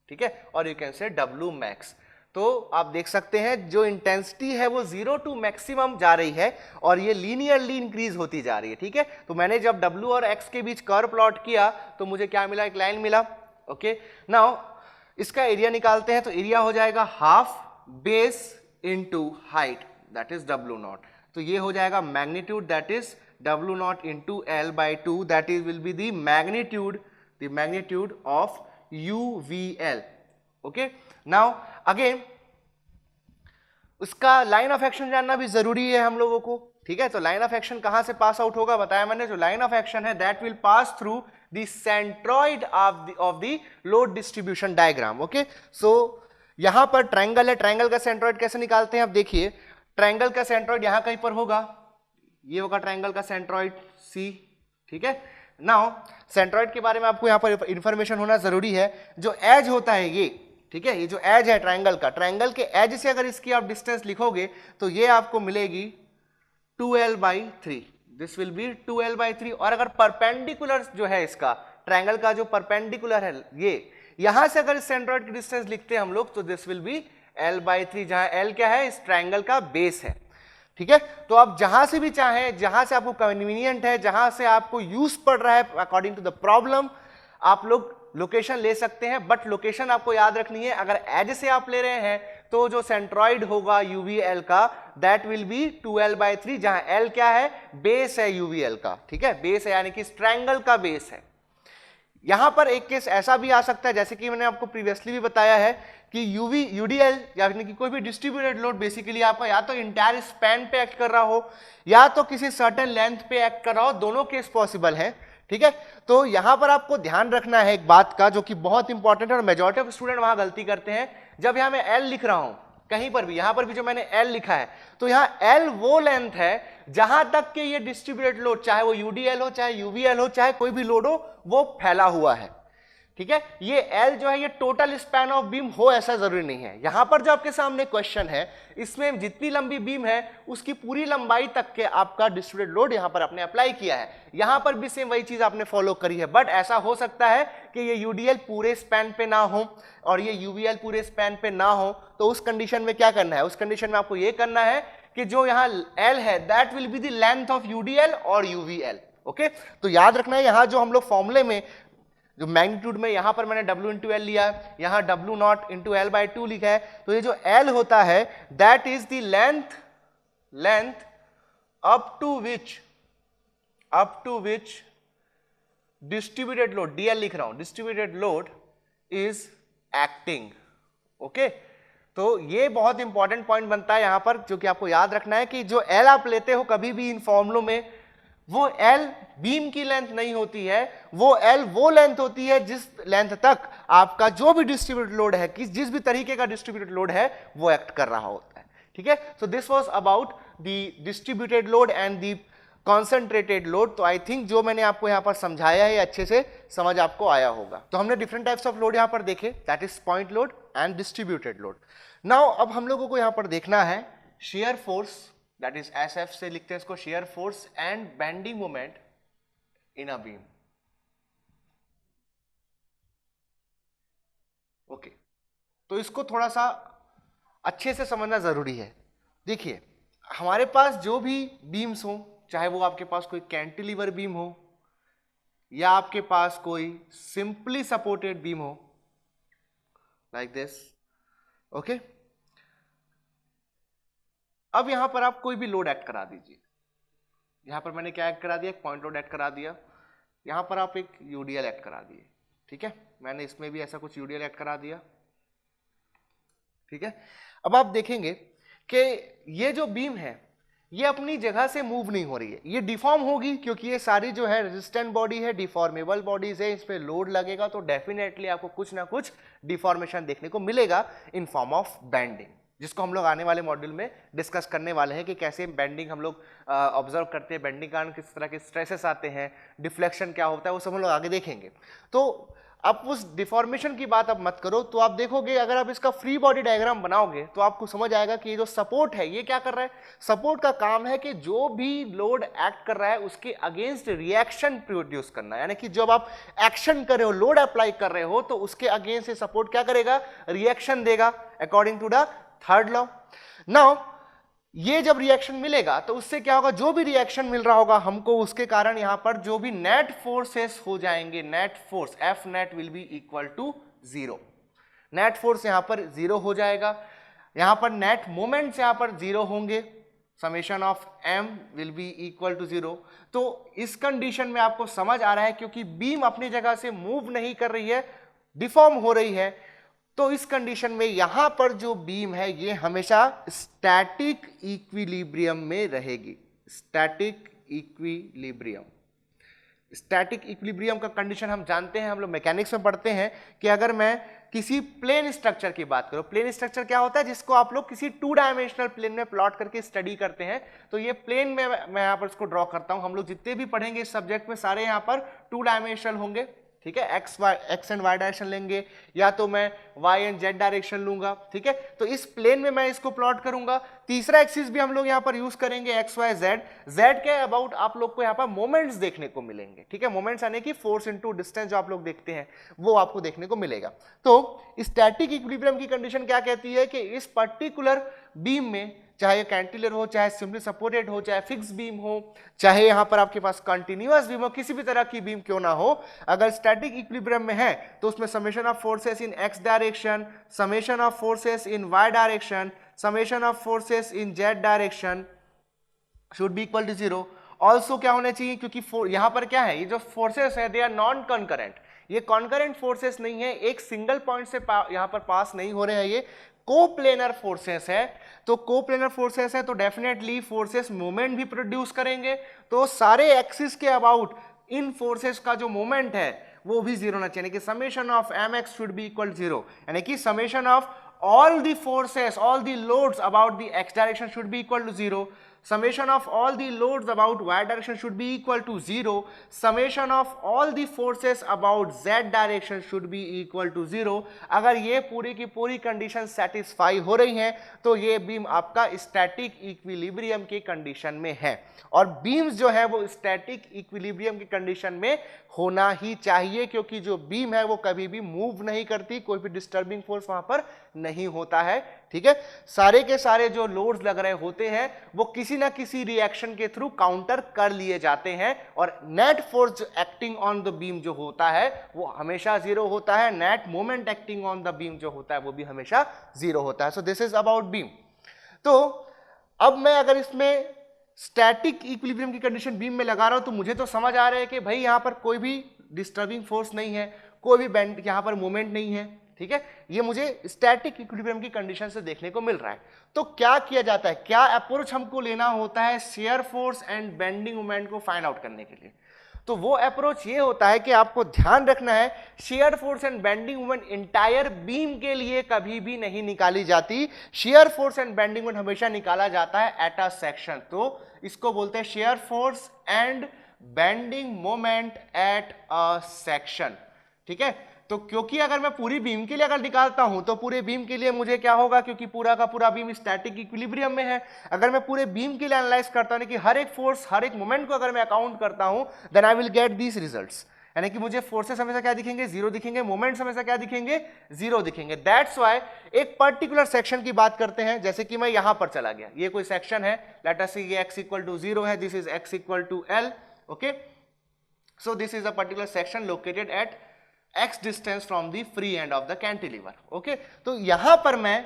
ठीक है, और you can say W max। तो आप देख सकते हैं जो इंटेंसिटी है वो 0 to मैक्सिमम जा रही है और ये लीनियरली इंक्रीज होती जा रही है, ठीक है। तो मैंने जब W और X के बीच कर्व प्लॉट किया तो मुझे क्या मिला, एक लाइन मिला, ओके। नाउ इसका एरिया निकालते हैं तो एरिया हो जाएगा half base into height that is W0। तो ये हो जाएगा magnitude that is W0 into L/2 that is will be the magnitude of UVL, okay। Now again उसका लाइन ऑफ एक्शन जानना भी जरूरी है हम लोगों को, ठीक है। तो लाइन ऑफ एक्शन कहां से पास आउट होगा बताया मैंने, जो लाइन ऑफ एक्शन है that will pass through the centroid of the load distribution diagram, okay. So यहां पर ट्रायंगल है, ट्रायंगल का सेंट्रॉइड कैसे निकालते हैं, अब देखिए ट्रायंगल का सेंट्रॉइड यहां कहीं पर होगा, ये होगा ट्रायंगल का सेंट्रॉइड C, ठीक है। नाउ सेंट्रॉइड के बारे में आपको यहां पर इंफॉर्मेशन होना जरूरी है, जो एज होता है ये, ठीक है, ये जो एज है ट्रायंगल का, ट्रायंगल के एज से अगर इसकी आप डिस्टेंस लिखोगे तो ये आपको मिलेगी 2L/3, this will be 2L/3। और अगर परपेंडिकुलर जो है इसका ट्रायंगल का जो परपेंडिकुलर है ये, यहां से अगर इस सेंट्रॉइड की डिस्टेंस लिखते हैं हम लोग तो दिस विल बी L/3, जहां L क्या है, इस ट्रायंगल का बेस है, ठीक है। तो आप जहां से भी चाहें, जहां से आपको कन्वीनियंट है, जहां से आपको यूज पड़ रहा है अकॉर्डिंग टू द प्रॉब्लम, आप लोग लोकेशन ले सकते हैं, बट लोकेशन आपको याद रखनी है। अगर एज से आप ले रहे हैं तो जो सेंट्रॉइड होगा UVL का दैट विल बी 2L/3, जहां L क्या है, बेस है UVL का, ठीक है, बेस है यानी कि इस ट्रायंगल का बेस है। यहां पर एक केस ऐसा भी आ सकता है जैसे कि मैंने आपको प्रीवियसली भी बताया है कि UDL यानी कि कोई भी डिस्ट्रीब्यूटेड लोड बेसिकली आपका या तो इंटायर स्पैन पे एक्ट कर रहा हो या तो किसी सर्टेन लेंथ पे एक्ट कर रहा हो, दोनों केस पॉसिबल है, ठीक है। तो यहां पर आपको ध्यान रखना है एक बात का जो कि बहुत इंपॉर्टेंट है और मेजॉरिटी ऑफ स्टूडेंट वहां गलती करते हैं। जब यहां मैं L लिख रहा हूं कहीं पर भी, यहां पर भी जो मैंने L लिखा है तो यहां L वो लेंथ है जहां तक कि ये डिस्ट्रीब्यूटेड लोड, चाहे वो UDL हो, चाहे UVL हो, चाहे कोई भी लोड हो, वो फैला हुआ है। ठीक है। ये L जो है ये टोटल स्पैन ऑफ बीम हो ऐसा जरूरी नहीं है। यहां पर जो आपके सामने क्वेश्चन है इसमें जितनी लंबी बीम है उसकी पूरी लंबाई तक के आपका डिस्ट्रीब्यूटेड लोड यहां पर आपने अप्लाई किया है। यहां पर भी सेम वही चीज आपने फॉलो करी है, बट ऐसा हो सकता है कि ये UDL पूरे स्पैन पे ना हो और ये UVL पूरे स्पैन पे ना हो, तो उस कंडीशन में क्या करना है, उस कंडीशन में आपको ये करना है कि जो यहाँ L है that will be the length of UDL और UVL। ओके, तो याद रखना है यहां जो हम लोग फॉर्मूले में जो मैग्नीट्यूड में यहां पर मैंने W इंटू एल लिया, यहां W naught into L by 2 लिखा है, तो ये जो L होता है that is the length up to which distributed load, DL लिख रहा हूं, distributed load is acting. Okay, तो ये बहुत इंपॉर्टेंट पॉइंट बनता है यहां पर, जो कि आपको याद रखना है कि जो L आप लेते हो कभी भी इन फॉर्मुलों में, वो L बीम की लेंथ नहीं होती है, वो L वो लेंथ होती है जिस लेंथ तक आपका जो भी डिस्ट्रीब्यूटेड लोड है, जिस भी तरीके का डिस्ट्रीब्यूटेड लोड है वो एक्ट कर रहा होता है। ठीक है, so this was about the distributed load and the concentrated load. तो आई थिंक जो मैंने आपको यहां पर समझाया है अच्छे से समझ आपको आया होगा। तो हमने डिफरेंट टाइप्स ऑफ लोड यहां पर देखे, that is point load and distributed load. Now अब हम लोगों को यहां पर देखना है shear force, that is SF से लिखते हैं इसको, share force and bending moment in a beam. Okay, तो इसको थोड़ा सा अच्छे से समझना जरूरी है। देखिए हमारे पास जो भी बीम्स हो, चाहे वो आपके पास कोई कैंटिलीवर बीम हो या आपके पास कोई सिंपली सपोर्टेड बीम हो लाइक दिस। ओके, अब यहां पर आप कोई भी लोड ऐड करा दीजिए। यहां पर मैंने क्या ऐड करा दिया, एक पॉइंट लोड ऐड करा दिया, यहां पर आप एक UDL ऐड करा दिए। ठीक है, मैंने इसमें भी ऐसा कुछ UDL ऐड करा दिया। ठीक है, अब आप देखेंगे कि ये जो बीम है ये अपनी जगह से मूव नहीं हो रही है, ये डिफॉर्म होगी क्योंकि ये सारी जो है रेजिस्टेंट बॉडी है, डिफॉर्मेबल बॉडीज है, इस पे लोड लगेगा तो डेफिनेटली आपको कुछ ना कुछ डिफॉर्मेशन देखने को मिलेगा इन फॉर्म ऑफ बेंडिंग, जिसको हम लोग आने वाले मॉड्यूल में डिस्कस करने वाले हैं कि कैसे बेंडिंग हम लोग ऑब्जर्व करते हैं, बेंडिंग कारण किस तरह के स्ट्रेसेस आते हैं, डिफ्लेक्शन क्या होता है, वो सब हम लोग आगे देखेंगे। तो आप उस डिफॉर्मेशन की बात अब मत करो, तो आप देखोगे अगर आप इसका फ्री बॉडी डायग्राम बनाओगे तो आपको समझ आएगा कि ये जो सपोर्ट है ये क्या कर रहा है। सपोर्ट का काम है कि जो भी लोड एक्ट कर रहा है उसके अगेंस्ट रिएक्शन प्रोड्यूस करना, यानी कि जब आप एक्शन कर रहे हो, लोड अप्लाई कर रहे हो, तो उसके अगेंस्ट सपोर्ट क्या करेगा, रिएक्शन देगा according to the third law. Now ये जब रिएक्शन मिलेगा तो उससे क्या होगा, जो भी रिएक्शन मिल रहा होगा हमको उसके कारण यहां पर जो भी नेट फोर्सेस हो जाएंगे, net force F net will be equal to 0। Net force यहां पर 0 हो जाएगा, यहां पर नेट मोमेंट्स यहां पर 0 होंगे, summation of M will be equal to 0। तो इस कंडीशन में आपको समझ आ रहा है क्योंकि बीम अपनी जगह से मूव नहीं कर रही है, डिफॉर्म हो रही है, तो इस कंडीशन में यहां पर जो बीम है ये हमेशा स्टैटिक इक्विलिब्रियम में रहेगी। स्टैटिक इक्विलिब्रियम, स्टैटिक इक्विलिब्रियम का कंडीशन हम जानते हैं, हम लोग मैकेनिक्स में पढ़ते हैं कि अगर मैं किसी प्लेन स्ट्रक्चर की बात करूं, प्लेन स्ट्रक्चर क्या होता है जिसको आप लोग किसी 2 डायमेंशनल प्लेन में प्लॉट करके स्टडी करते हैं, तो ये प्लेन में मैं यहां पर इसको ड्रॉ करता हूं। हम लोग जितने भी पढ़ेंगे इस सब्जेक्ट में सारे यहां पर 2 डायमेंशनल होंगे। ठीक है, एक्स एंड वाई डायरेक्शन लेंगे या तो मैं वाई एंड जेड डायरेक्शन लूंगा। ठीक है, तो इस प्लेन में मैं इसको प्लॉट करूंगा। तीसरा एक्सिस भी हम लोग यहां पर यूज करेंगे एक्स वाई जेड। जेड के अबाउट आप लोग को यहां पर मोमेंट्स देखने को मिलेंगे। ठीक है, मोमेंट्स यानी कि फोर्स इनटू डिस्टेंस जो आप लोग देखते हैं वो आपको देखने को मिलेगा। तो स्टैटिक इक्विलिब्रियम की कंडीशन क्या कहती है कि इस पर्टिकुलर बीम में, चाहे कैंटिलीवर हो, चाहे सिंपली सपोर्टेड हो, चाहे फिक्स बीम हो, चाहे यहां पर आपके पास कंटिन्यूअस बीम हो, किसी भी तरह की बीम क्यों ना हो, अगर स्टैटिक इक्विलिब्रियम में है तो उसमें summation of forces in x direction, summation of forces in y direction, summation of forces in z direction should be equal to 0। Also क्या होने चाहिए, क्योंकि यहां पर क्या है, ये जो फोर्सेस है दे आर नॉन कॉन्करेंट, ये कॉन्करेंट फोर्सेस नहीं है, एक सिंगल पॉइंट से यहां पर पास नहीं हो रहे हैं, ये कोप्लेनर फोर्सेस है। तो कोप्लेनर फोर्सेस है तो डेफिनेटली फोर्सेस मोमेंट भी प्रोड्यूस करेंगे, तो सारे एक्सिस के अबाउट इन फोर्सेस का जो मोमेंट है वो भी 0 होना चाहिए, कि summation of mx should be equal 0, यानी कि summation of all the forces, all the loads about the x direction should be equal to 0. summation of all the loads about y direction should be equal to 0, summation of all the forces about z direction should be equal to 0। अगर ये पूरी की पूरी condition satisfy हो रही हैं तो ये बीम आपका स्टैटिक इक्विलिब्रियम की कंडीशन में है, और बीम्स जो है वो स्टैटिक इक्विलिब्रियम की कंडीशन में होना ही चाहिए, क्योंकि जो बीम है वो कभी भी मूव नहीं करती, कोई भी डिस्टर्बिंग फोर्स वहां पर नहीं होता है। ठीक है, सारे के सारे जो लोड्स लग रहे होते हैं वो किसी ना किसी रिएक्शन के थ्रू काउंटर कर लिए जाते हैं, और net force acting on the beam जो होता है वो हमेशा जीरो होता है, net moment acting on the beam जो होता है वो भी हमेशा जीरो होता है। So this is about beam. तो अब मैं अगर इसमें स्टैटिक इक्विलिब्रियम की कंडीशन बीम में लगा रहा हूं तो मुझे तो समझ आ रहा है कि भाई यहां पर कोई भी डिस्टर्बिंग फोर्स नहीं है, कोई भी बेंड यहां पर मूवमेंट नहीं है। ठीक है, ये मुझे स्टैटिक इक्विलिब्रियम की कंडीशन से देखने को मिल रहा है। तो क्या किया जाता है, क्या अप्रोच हमको लेना होता है shear force and bending moment को फाइंड आउट करने के लिए? तो वो अप्रोच ये होता है कि आपको ध्यान रखना है shear force and bending moment entire beam के लिए कभी भी नहीं निकाली जाती। Shear force and bending moment हमेशा निकाला जाता है एट अ सेक्शन। तो इसको बोलते हैं shear force and bending moment at a section. ठीक है, तो क्योंकि अगर मैं पूरी बीम के लिए अगर निकालता हूं तो पूरे बीम के लिए मुझे क्या होगा, क्योंकि पूरा का पूरा बीम स्टैटिक इक्विलिब्रियम में है, अगर मैं पूरे बीम के लिए एनालाइज करता हूं कि हर एक फोर्स हर एक मोमेंट को अगर मैं अकाउंट करता हूं then I will get these results. यानी कि मुझे फोर्सेस हमेशा क्या दिखेंगे, जीरो दिखेंगे, मोमेंट्स हमेशा क्या दिखेंगे, जीरो दिखेंगे। दैट्स व्हाई एक पर्टिकुलर सेक्शन की बात करते हैं, जैसे कि मैं यहां पर चला गया, ये कोई सेक्शन है, लेट अस सी ये x इक्वल टू 0 है, this is x equal to l। Okay, so this is a particular section located at x distance from the free end of the cantilever. Okay, तो यहां पर मैं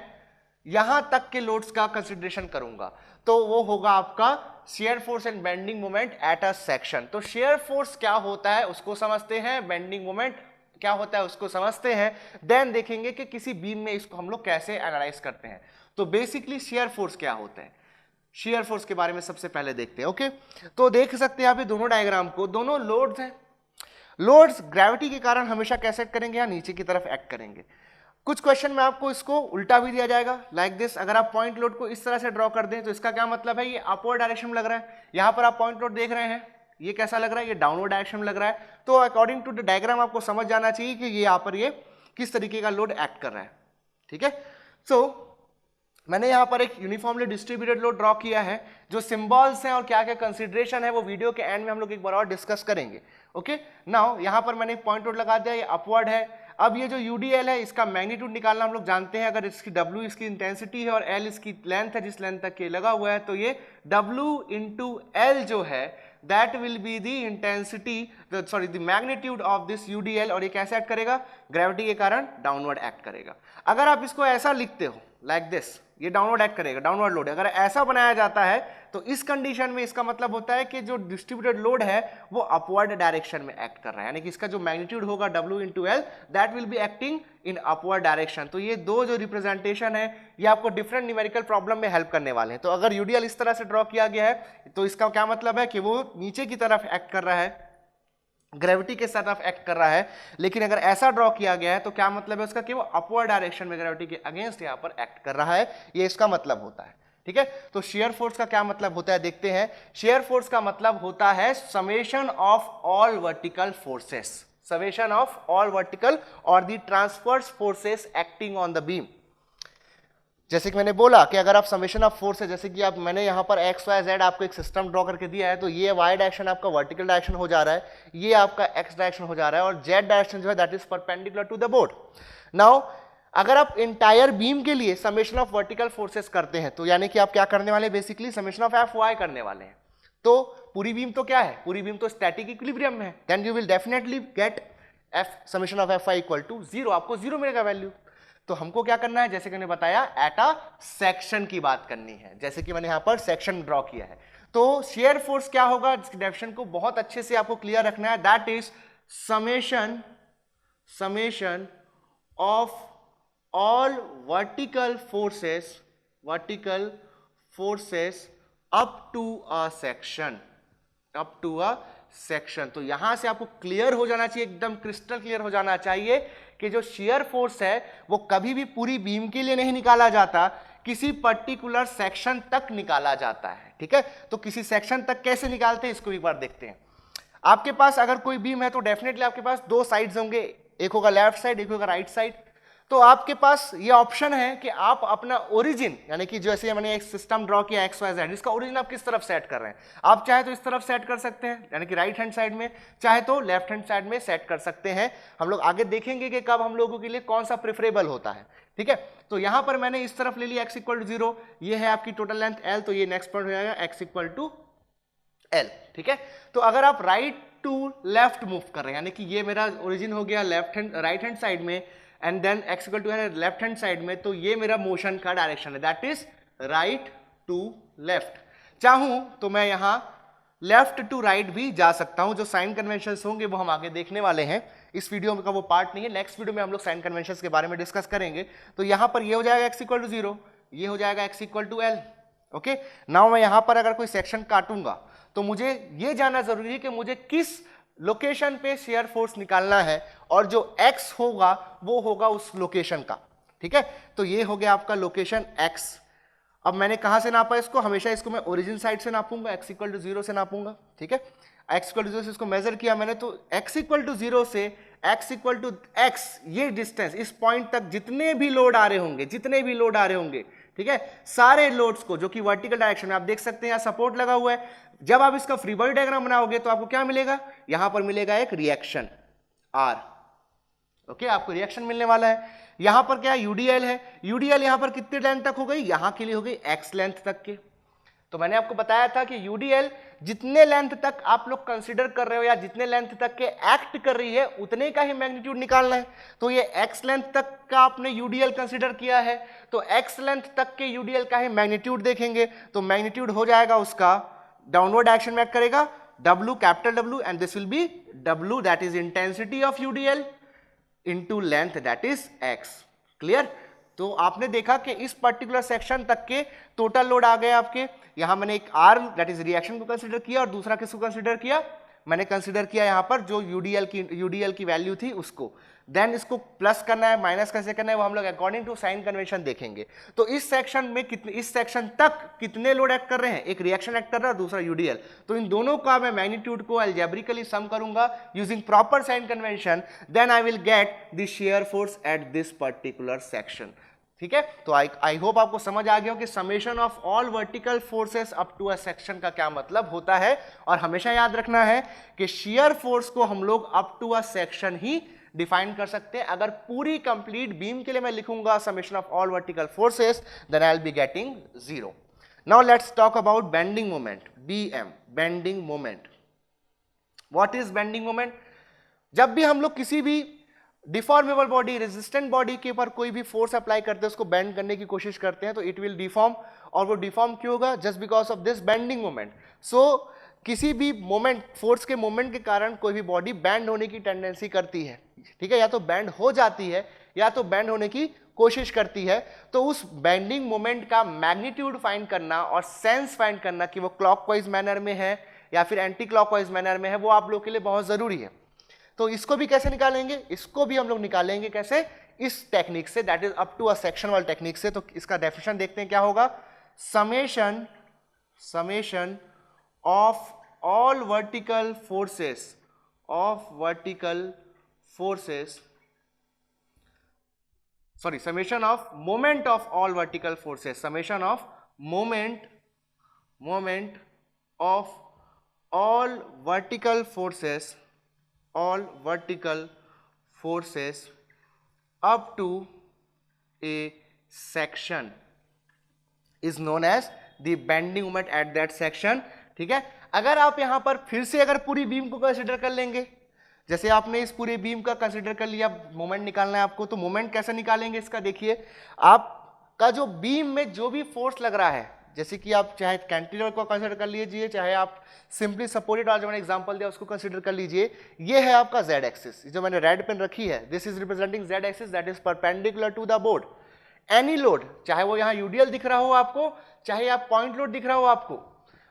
यहां तक के लोड्स का कंसिडरेशन करूंगा, तो वो होगा आपका share force and bending moment at a section. तो शेयर फोर्स क्या होता है उसको समझते हैं, बेंडिंग मोमेंट क्या होता है उसको समझते हैं, देन देखेंगे कि किसी बीम में इसको हम लोग कैसे एनालाइज करते हैं। तो बेसिकली शेयर फोर्स क्या होता है, शेयर फोर्स के बारे में सबसे पहले देखते हैं। ओके, तो देख सकते हैं यहाँ पे दोनों डायग्राम को, दोनों लोड्स हैं। लोड्स ग्रेविटी के कारण हमेशा कैसे एक्ट करेंगे, या नीचे की तरफ एक्ट करेंगे। कुछ क्वेश्चन में आपको इसको उल्टा भी दिया जाएगा, लाइक दिस। अगर आप पॉइंट लोड को इस तरह से ड्रॉ कर दें तो इसका क्या मतलब है, ये अपवर्ड डायरेक्शन में लग रहा है। यहां पर आप पॉइंट लोड देख रहे हैं, ये कैसा लग रहा है, ये डाउनवर्ड डायरेक्शन में लग रहा है। तो अकॉर्डिंग टू द डायग्राम आपको समझ जाना चाहिए कि ये यहाँ पर ये किस तरीके का लोड एक्ट कर रहा है। ठीक है, सो मैंने यहाँ पर एक यूनिफॉर्मली डिस्ट्रीब्यूटेड लोड ड्रॉ किया है। जो सिंबल्स हैं और क्या क्या कंसीडरेशन है वो वीडियो के एंड में हम लोग एक बार और डिस्कस करेंगे। ओके, नाउ यहाँ पर मैंने एक पॉइंट लोड लगा दिया, ये अपवर्ड है। अब ये जो यूडीएल है इसका मैग्नीट्यूड निकालना हम लोग जानते हैं। अगर इसकी W इसकी इंटेंसिटी है और L इसकी लेंथ है, जिस लेंथ तक ये लगा हुआ है, तो ये W इंटू L जो है that will be the intensity, sorry the magnitude of this UDL. और ये कैसे एक्ट करेगा, ग्रेविटी के कारण डाउनवर्ड एक्ट करेगा। अगर आप इसको ऐसा लिखते हो लाइक दिस, ये डाउनवर्ड एक्ट करेगा, डाउनवर्ड लोड। अगर ऐसा बनाया जाता है तो इस कंडीशन में इसका मतलब होता है कि जो डिस्ट्रीब्यूटेड लोड है वो अपवर्ड डायरेक्शन में एक्ट कर रहा है, यानी कि इसका जो मैग्नीट्यूड होगा W into L that will be acting in upward direction. तो ये दो जो रिप्रेजेंटेशन है ये आपको डिफरेंट न्यूमेरिकल प्रॉब्लम में हेल्प करने वाले हैं। तो अगर यूडीएल इस तरह से ड्रॉ किया गया है तो इसका क्या मतलब है कि वो नीचे की तरफ एक्ट कर रहा है, ग्रेविटी के साथ एक्ट कर रहा है। लेकिन अगर ऐसा ड्रॉ किया गया है तो क्या मतलब है उसका कि वो अपवर्ड डायरेक्शन में ग्रेविटी के अगेंस्ट यहां पर एक्ट कर रहा है, ये इसका मतलब होता है। ठीक है, तो शेयर फोर्स का क्या मतलब होता है देखते हैं। शेयर फोर्स का मतलब होता है summation of all vertical forces, summation of all vertical और the transverse forces acting on the beam. जैसे कि मैंने बोला कि अगर आप समेशन ऑफ फोर्स है, जैसे कि आप मैंने यहाँ पर एक्स वाई जेड आपको एक सिस्टम ड्रॉ करके दिया है, तो ये वाई डायरेक्शन आपका वर्टिकल डायरेक्शन हो जा रहा है, ये आपका एक्स डायरेक्शन हो जा रहा है, और जेड डायरेक्शन जो है that is perpendicular to the board. Now अगर आप इंटायर बीम के लिए समेशन ऑफ वर्टिकल फोर्सेस करते हैं तो यानी कि आप क्या करने वाले हैं, basically summation of F y करने वाले हैं। तो पूरी बीम तो क्या है, पूरी बीम तो स्टैटिक इक्विलिब्रियम में है, then you will definitely get F summation of F y equal to 0, आपको 0 मिलेगा वैल्यू। तो हमको क्या करना है, जैसे कि मैंने बताया एट अ सेक्शन की बात करनी है, जैसे कि मैंने यहां पर सेक्शन ड्रॉ किया है। तो शेयर फोर्स क्या होगा, जिसकी डेफिनेशन को बहुत अच्छे से आपको क्लियर रखना है, that is summation of all vertical forces up to a section. तो यहां से आपको क्लियर हो जाना चाहिए, एकदम क्रिस्टल क्लियर हो जाना चाहिए कि जो शेयर फोर्स है वो कभी भी पूरी बीम के लिए नहीं निकाला जाता, किसी पर्टिकुलर सेक्शन तक निकाला जाता है। ठीक है, तो किसी सेक्शन तक कैसे निकालते हैं इसको एक बार देखते हैं। आपके पास अगर कोई बीम है तो डेफिनेटली आपके पास दो साइड्स होंगे, एक होगा लेफ्ट साइड, एक होगा राइट साइड। तो आपके पास ये ऑप्शन है कि आप अपना ओरिजिन, यानी कि जैसे मैंने एक सिस्टम ड्रॉ किया एक्स वाई जेड, इसका ओरिजिन आप किस तरफ सेट कर रहे हैं। आप चाहे तो इस तरफ सेट कर सकते हैं, यानी कि राइट हैंड साइड में, चाहे तो लेफ्ट हैंड साइड में सेट कर सकते हैं। हम लोग आगे देखेंगे कि कब हम लोगों के लिए कौन सा प्रेफरेबल होता है। ठीक है, तो यहां पर मैंने इस तरफ ले लिया x इक्वल टू 0, ये है आपकी टोटल लेंथ l, तो ये नेक्स्ट पॉइंट हो जाएगा x इक्वल टू l। ठीक है, तो अगर आप राइट टू लेफ्ट मूव कर रहे हैं, यानी कि ये मेरा ओरिजिन हो गया left hand right hand side में, and then x equal to है लेफ्ट हैंड साइड में, तो ये मेरा मोशन का डायरेक्शन है, that is right to left. चाहूं तो मैं यहां लेफ्ट टू राइट भी जा सकता हूं। जो साइन कन्वेंशंस होंगे वो हम आगे देखने वाले हैं, इस वीडियो का वो पार्ट नहीं है, नेक्स्ट वीडियो में हम लोग साइन कन्वेंशंस के बारे में डिस्कस करेंगे। तो यहां पर ये हो जाएगा x इक्वल टू 0, ये हो जाएगा x equal to l। Okay, now मैं यहां पर अगर कोई सेक्शन काटूंगा तो मुझे ये जानना जरूरी है कि मुझे किस लोकेशन पे शेयर फोर्स निकालना है, और जो x होगा वो होगा उस लोकेशन का। ठीक है, तो ये हो गया आपका लोकेशन x। अब मैंने कहां से नापा इसको, हमेशा इसको मैं ओरिजिन साइड से नापूंगा, x इक्वल टू 0 से नापूंगा। ठीक है, x इक्वल टू 0 से इसको मेजर किया मैंने, तो x इक्वल टू 0 से x इक्वल टू x, ये डिस्टेंस इस पॉइंट तक जितने भी लोड आ रहे होंगे, ठीक है, सारे लोड्स को, जो कि वर्टिकल डायरेक्शन में आप देख सकते हैं, यहाँ सपोर्ट लगा हुआ है। जब आप इसका फ्री बॉडी डायग्राम बनाओगे तो आपको क्या मिलेगा, यहां पर मिलेगा एक रिएक्शन R। ओके, आपको रिएक्शन मिलने वाला है। यहां पर क्या UDL है, UDL यहां पर कितने लेंथ तक हो गई, यहां के लिए हो गई x लेंथ तक के। तो मैंने आपको बताया था कि UDL जितने लेंथ तक आप लोग कंसीडर कर रहे हो या जितने लेंथ तक के एक्ट कर रही है उतने का ही मैग्नीट्यूड निकालना है। तो ये x लेंथ तक का आपने UDL कंसीडर किया है, तो x लेंथ तक के UDL का ही मैग्नीट्यूड देखेंगे, तो मैग्नीट्यूड हो जाएगा उसका डाउनवर्ड डायरेक्शन में एक्ट करेगा W, capital W, and this will be W, that is intensity of UDL into length, that is x। Clear? तो आपने देखा कि इस पर्टिकुलर सेक्शन तक के टोटल लोड आ गए आपके। यहां मैंने एक R, दैट इज रिएक्शन को कंसीडर किया, और दूसरा किसको कंसीडर किया, मैंने कंसीडर किया यहां पर जो UDL की वैल्यू थी उसको। देन इसको प्लस करना है, माइनस कैसे करना है, वो हम लोग अकॉर्डिंग टू साइन कन्वेंशन देखेंगे। तो इस सेक्शन में इस सेक्शन तक कितने लोड एक्ट कर रहे हैं, एक रिएक्शन एक्ट कर रहा है और दूसरा UDL। तो इन दोनों का मैं मैग्नीट्यूड को अलजेब्रिकली सम करूंगा using proper sign convention, then I will get the shear force at this particular section. ठीक है, तो आई होप आपको समझ आ गया हो कि summation of all vertical forces up to a section का क्या मतलब होता है। और हमेशा याद रखना है कि शियर फोर्स को हम लोग अप टू अ सेक्शन ही डिफाइन कर सकते हैं। अगर पूरी कंप्लीट बीम के लिए मैं लिखूंगा summation of all vertical forces, then I will be getting 0। Now let's talk about bending moment, BM, bending moment. What is bending moment? जब भी हम लोग किसी भी डिफॉर्मेबल बॉडी, रेजिस्टेंट बॉडी के ऊपर कोई भी फोर्स अप्लाई करते हैं, उसको बेंड करने की कोशिश करते हैं, तो इट विल डिफॉर्म। और वो डिफॉर्म क्यों होगा? Just because of this bending moment. So किसी भी मोमेंट, फोर्स के मोमेंट के कारण कोई भी बॉडी बेंड होने की टेंडेंसी करती है। ठीक है, या तो बेंड हो जाती है या तो बेंड होने की कोशिश करती है। तो उस बेंडिंग मोमेंट का मैग्नीट्यूड फाइंड करना और सेंस फाइंड करना कि वो क्लॉकवाइज मैनर में है या फिर एंटी क्लॉकवाइज मैनर में है, वो आप लोग के लिए बहुत जरूरी है। तो इसको भी कैसे निकालेंगे? इसको भी हम लोग निकालेंगे कैसे? इस टेक्निक से, that is up to a section वाल टेक्निक से। तो इसका डेफिनेशन देखते हैं क्या होगा। Summation of all vertical forces summation of moment of all vertical forces, summation of moment of all vertical forces up to a section is known as the bending moment at that section। ठीक है, अगर आप यहां पर फिर से अगर पूरी बीम को कंसीडर कर लेंगे, जैसे आपने इस पूरे बीम का कंसीडर कर लिया, मोमेंट निकालना है आपको, तो मोमेंट कैसे निकालेंगे इसका देखिए। आपका जो बीम में जो भी फोर्स लग रहा है, जैसे कि आप चाहे कैंटिलीवर को कंसीडर कर लीजिए, चाहे आप सिंपली सपोर्टेड वाला जो मैंने एग्जांपल दिया उसको कंसीडर कर लीजिए। ये है आपका Z एक्सिस, जो मैंने रेड पेन रखी है, this is representing Z axis that is perpendicular to the board. Any load, चाहे वो यहाँ UDL दिख रहा हो आपको, चाहे आप पॉइंट लोड दिख रहा हो आपको,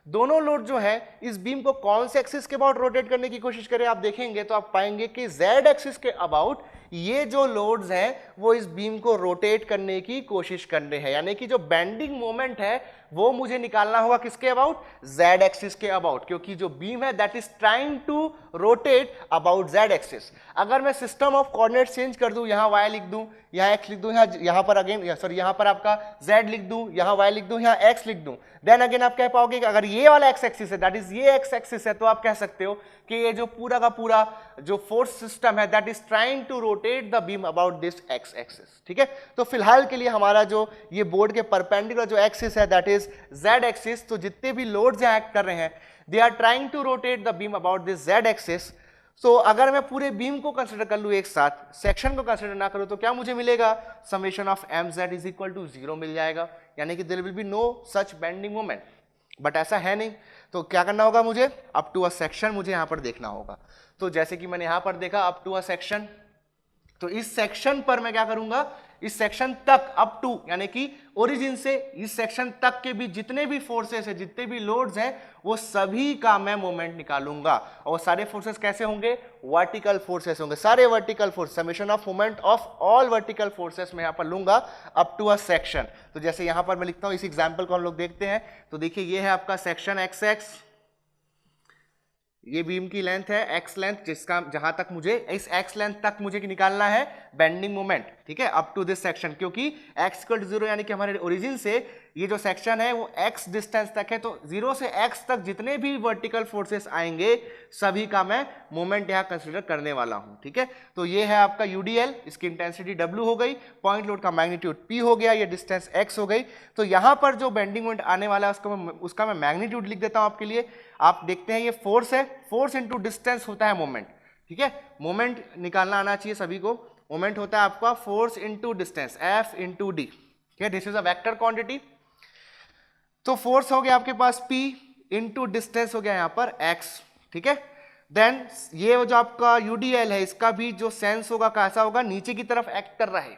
दोनों लोड जो है इस बीम को कौन से एक्सिस के अबाउट रोटेट करने की कोशिश करें, आप देखेंगे तो आप पाएंगे कि जेड एक्सिस के अबाउट ये जो लोड्स हैं वो इस बीम को रोटेट करने की कोशिश कर रहे हैं, यानी कि जो बेंडिंग मोमेंट है वो मुझे निकालना होगा किसके अबाउट, जेड एक्सिस के अबाउट, क्योंकि जो बीम है that is trying to rotate about z axis. अगर मैं सिस्टम ऑफ कोऑर्डिनेट चेंज कर दूं, यहां y लिख दूं, यहां x लिख दूं, यहां पर अगेन सॉरी यहां पर आपका z लिख दूं, यहां y लिख दूं, यहां x लिख दूं, देन अगेन आप कह पाओगे कि अगर ये वाला x एक्सिस है दैट इज ये x एक्सिस है, तो आप कह सकते हो कि ये जो पूरा का पूरा जो फोर्स सिस्टम है that is trying to rotate the beam about this x axis. ठीक है, तो फिलहाल के लिए हमारा जो ये बोर्ड के परपेंडिकुलर जो एक्सिस है दैट इज z एक्सिस, तो जितने भी लोड्स यहां एक्ट कर रहे हैं they are trying to rotate the beam about this z axis. तो अगर मैं पूरे बीम को कंसीडर कर लूं एक साथ, सेक्शन को कंसीडर ना करूं, तो क्या मुझे मिलेगा, summation of mz is equal to 0 मिल जाएगा, यानी कि there will be no such bending moment. But ऐसा है नहीं, तो क्या करना होगा मुझे, अप टू अ सेक्शन मुझे यहां पर देखना होगा। तो जैसे कि मैंने यहां पर देखा अप टू अ सेक्शन, तो इस सेक्शन पर मैं क्या करूंगा, इस सेक्शन तक अप टू यानी कि ओरिजिन से इस सेक्शन तक के भी जितने भी फोर्सेस है, जितने भी लोड्स हैं, वो सभी का मैं मोमेंट निकालूंगा। और सारे फोर्सेस कैसे होंगे, वर्टिकल फोर्सेस होंगे, सारे vertical force, summation of moment of all vertical forces मैं यहां पर लूंगा अप टू अ सेक्शन। तो जैसे यहां पर मैं लिखता हूं, इस एग्जांपल को हम लोग देखते हैं, तो देखिए ये है आपका सेक्शन एक्स एक्स, ये बीम की लेंथ है एक्स लेंथ, जिसका जहां तक मुझे इस एक्स लेंथ तक मुझे निकालना है बेंडिंग मोमेंट। ठीक है, अप टू दिस सेक्शन, क्योंकि x इक्वल टू 0 यानी कि हमारे ओरिजिन से ये जो सेक्शन है वो x डिस्टेंस तक है, तो 0 से x तक जितने भी वर्टिकल फोर्सेस आएंगे सभी का मैं मोमेंट यहां कंसीडर करने वाला हूं। ठीक है, तो ये है आपका UDL, इसकी इंटेंसिटी W हो गई, पॉइंट लोड का मैग्नीट्यूड P हो गया, ये डिस्टेंस x हो गई। तो यहां पर जो बेंडिंग मोमेंट आने वाला है उसका मैं मैग्नीट्यूड लिख देता हूं आपके लिए। आप देखते हैं ये फोर्स है, फोर्स इंटू डिस्टेंस होता है मोमेंट। ठीक है, मोमेंट निकालना आना चाहिए सभी को, मोमेंट होता है आपका force into distance, F into D. ठीक है, this is a vector quantity. तो फोर्स हो गया आपके पास P इंटू डिस्टेंस हो गया यहाँ पर x। ठीक है, देन ये जो आपका UDL है इसका भी जो सेंस होगा कैसा होगा, नीचे की तरफ एक्ट कर रहा है।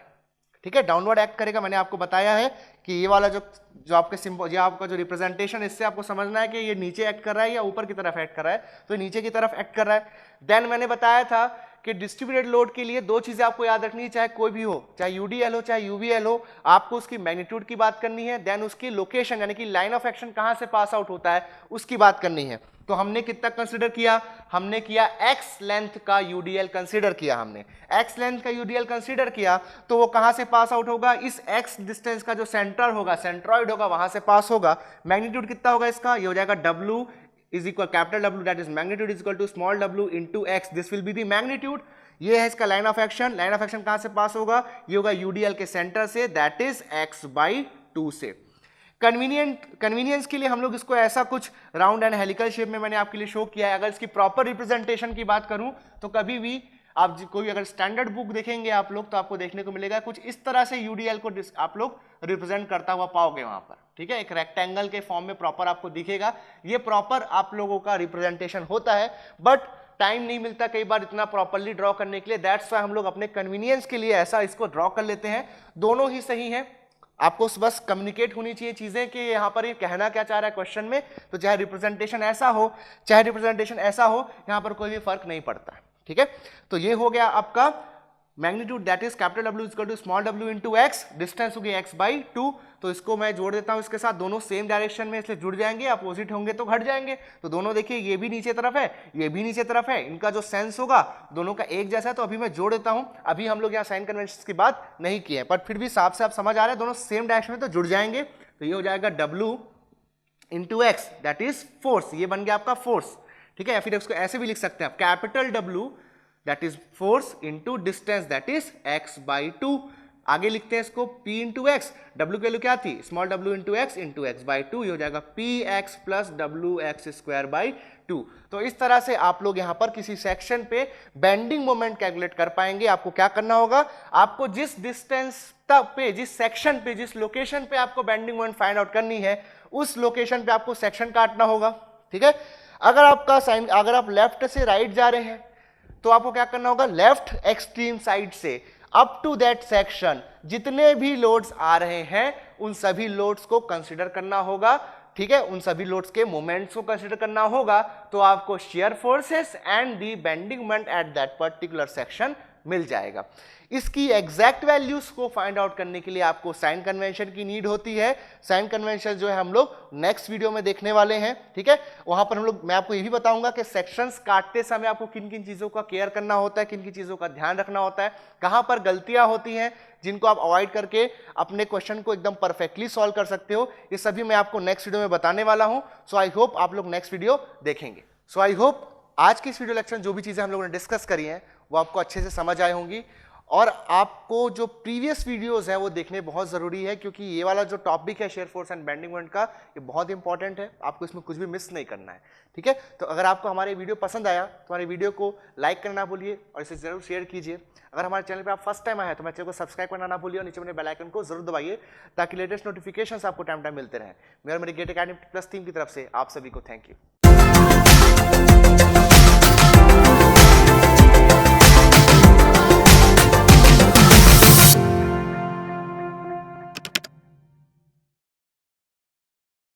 ठीक है, डाउनवर्ड एक्ट करेगा। मैंने आपको बताया है कि ये वाला जो आपके सिंबल, ये आपका जो रिप्रेजेंटेशन, इससे आपको समझना है कि ये नीचे एक्ट कर रहा है या ऊपर की तरफ एक्ट कर रहा है, तो नीचे की तरफ एक्ट कर रहा है। देन मैंने बताया था कि डिस्ट्रीब्यूटेड लोड के लिए दो चीजें आपको याद रखनी है, चाहे कोई भी हो, चाहे UDL हो चाहे UVL हो, आपको उसकी मैग्नीट्यूड की बात करनी है, देन उसकी लोकेशन यानी कि लाइन ऑफ एक्शन कहां से पास आउट होता है उसकी बात करनी है। तो हमने कितना कंसीडर किया, हमने किया x लेंथ का UDL कंसीडर किया, हमने x लेंथ का UDL कंसीडर किया, तो वो कहां से पास आउट होगा, इस x डिस्टेंस का जो सेंटर होगा, सेंट्रॉइड होगा, वहां से पास होगा। मैग्नीट्यूड कितना होगा इसका, ये हो जाएगा W is equal capital W, that is magnitude is equal to small w into x, this will be the magnitude। ये है इसका line of action, line of action कहां से पास होगा, ये होगा UDL के सेंटर से, that is x/2 से। कन्वीनियंस के लिए हम लोग इसको ऐसा कुछ राउंड एंड हेलिकल शेप में मैंने आपके लिए शो किया है। अगर इसकी प्रॉपर रिप्रेजेंटेशन की बात करूं तो कभी भी आप कोई अगर स्टैंडर्ड बुक देखेंगे आप लोग, तो आपको देखने को मिलेगा कुछ इस तरह से UDL को आप लोग रिप्रेजेंट करता हुआ पाओगे वहां पर। ठीक है, एक रेक्टेंगल के फॉर्म में प्रॉपर आपको दिखेगा, ये प्रॉपर आप लोगों का रिप्रेजेंटेशन होता है, बट टाइम नहीं मिलता कई बार इतना प्रॉपरली ड्रॉ करने के लिए, दैट्स व्हाई हम लोग अपने कन्वीनियंस के लिए ऐसा इसको ड्रॉ कर लेते हैं। दोनों ही सही है, आपको बस कम्युनिकेट होनी चाहिए चीजें कि यहाँ पर ये कहना क्या चाह रहा है क्वेश्चन में। तो चाहे रिप्रेजेंटेशन ऐसा हो चाहे रिप्रेजेंटेशन ऐसा हो, यहाँ पर कोई भी फर्क नहीं पड़ता है। ठीक है, तो ये हो गया आपका magnitude, that is capital W equal to small w into x, distance हो गया x/2। तो इसको मैं जोड़ देता हूं इसके साथ, दोनों सेम डायरेक्शन में इसलिए जुड़ जाएंगे, अपोजिट होंगे तो घट जाएंगे। तो दोनों देखिए ये भी नीचे तरफ है, ये भी नीचे तरफ है, इनका जो सेंस होगा दोनों का एक जैसा है। तो अभी मैं जोड़ देता हूं, अभी हम लोग यहाँ साइन कन्वेंशन की बात नहीं की है, पर फिर भी साफ साफ समझ आ रहा है, दोनों सेम डायरेक्शन में तो जुड़ जाएंगे। तो ये हो जाएगा W into x, that is force, ये बन गया आपका फोर्स। ठीक है, या फिर इसको ऐसे भी लिख सकते हैं आप, capital W that is force into distance, that is x/2। आगे लिखते हैं इसको P into x, W की वैल्यू क्या थी, स्मॉल w into x/2, ये हो जाएगा px plus wx²/2। तो इस तरह से आप लोग यहाँ पर किसी सेक्शन पे बेंडिंग मोमेंट कैलकुलेट कर पाएंगे। आपको क्या करना होगा, आपको जिस डिस्टेंस पे, जिस सेक्शन पे, जिस लोकेशन पे आपको बेंडिंग मोमेंट फाइंड आउट करनी है, उस लोकेशन पे आपको सेक्शन काटना होगा। ठीक है, अगर आपका साइन, अगर आप लेफ्ट से राइट जा रहे हैं तो आपको क्या करना होगा, लेफ्ट एक्सट्रीम साइड से अप टू दैट सेक्शन जितने भी लोड्स आ रहे हैं उन सभी लोड्स को कंसीडर करना होगा, ठीक है, उन सभी लोड्स के मोमेंट्स को कंसीडर करना होगा, तो आपको shear forces and the bending moment at that particular section मिल जाएगा। इसकी एग्जैक्ट वैल्यूज को फाइंड आउट करने के लिए आपको साइन कन्वेंशन की नीड होती है। साइन कन्वेंशन जो है हम लोग नेक्स्ट वीडियो में देखने वाले हैं, ठीक है। वहां पर हम लोग, मैं आपको ये भी बताऊंगा कि सेक्शंस काटते समय आपको किन किन चीजों का केयर करना होता है, किन किन चीजों का ध्यान रखना होता है, कहां पर गलतियां होती हैं जिनको आप अवॉइड करके अपने क्वेश्चन को एकदम परफेक्टली सॉल्व कर सकते हो। ये सभी मैं आपको नेक्स्ट वीडियो में बताने वाला हूं। सो आई होप आप लोग नेक्स्ट वीडियो देखेंगे। सो आई होप आज की इस वीडियो लेक्चर में जो भी चीजें हम लोगों ने डिस्कस करी हैं वो आपको अच्छे से समझ आई होंगी, और आपको जो प्रीवियस वीडियोस हैं वो देखने बहुत ज़रूरी है, क्योंकि ये वाला जो टॉपिक है share force and bending moment का, ये बहुत इंपॉर्टेंट है। आपको इसमें कुछ भी मिस नहीं करना है, ठीक है। तो अगर आपको हमारे वीडियो पसंद आया तो हमारे वीडियो को लाइक करना ना भूलिए और इसे जरूर शेयर कीजिए। अगर हमारे चैनल पर आप फर्स्ट टाइम आए हैं तो हमारे चैनल को सब्सक्राइब करना ना भूलिए और नीचे बने बेल आइकन को जरूर दबाइए, ताकि लेटेस्ट नोटिफिकेशंस आपको टाइम टाइम मिलते रहें। मेरी गेट अकेडमी प्लस टीम की तरफ से आप सभी को थैंक यू।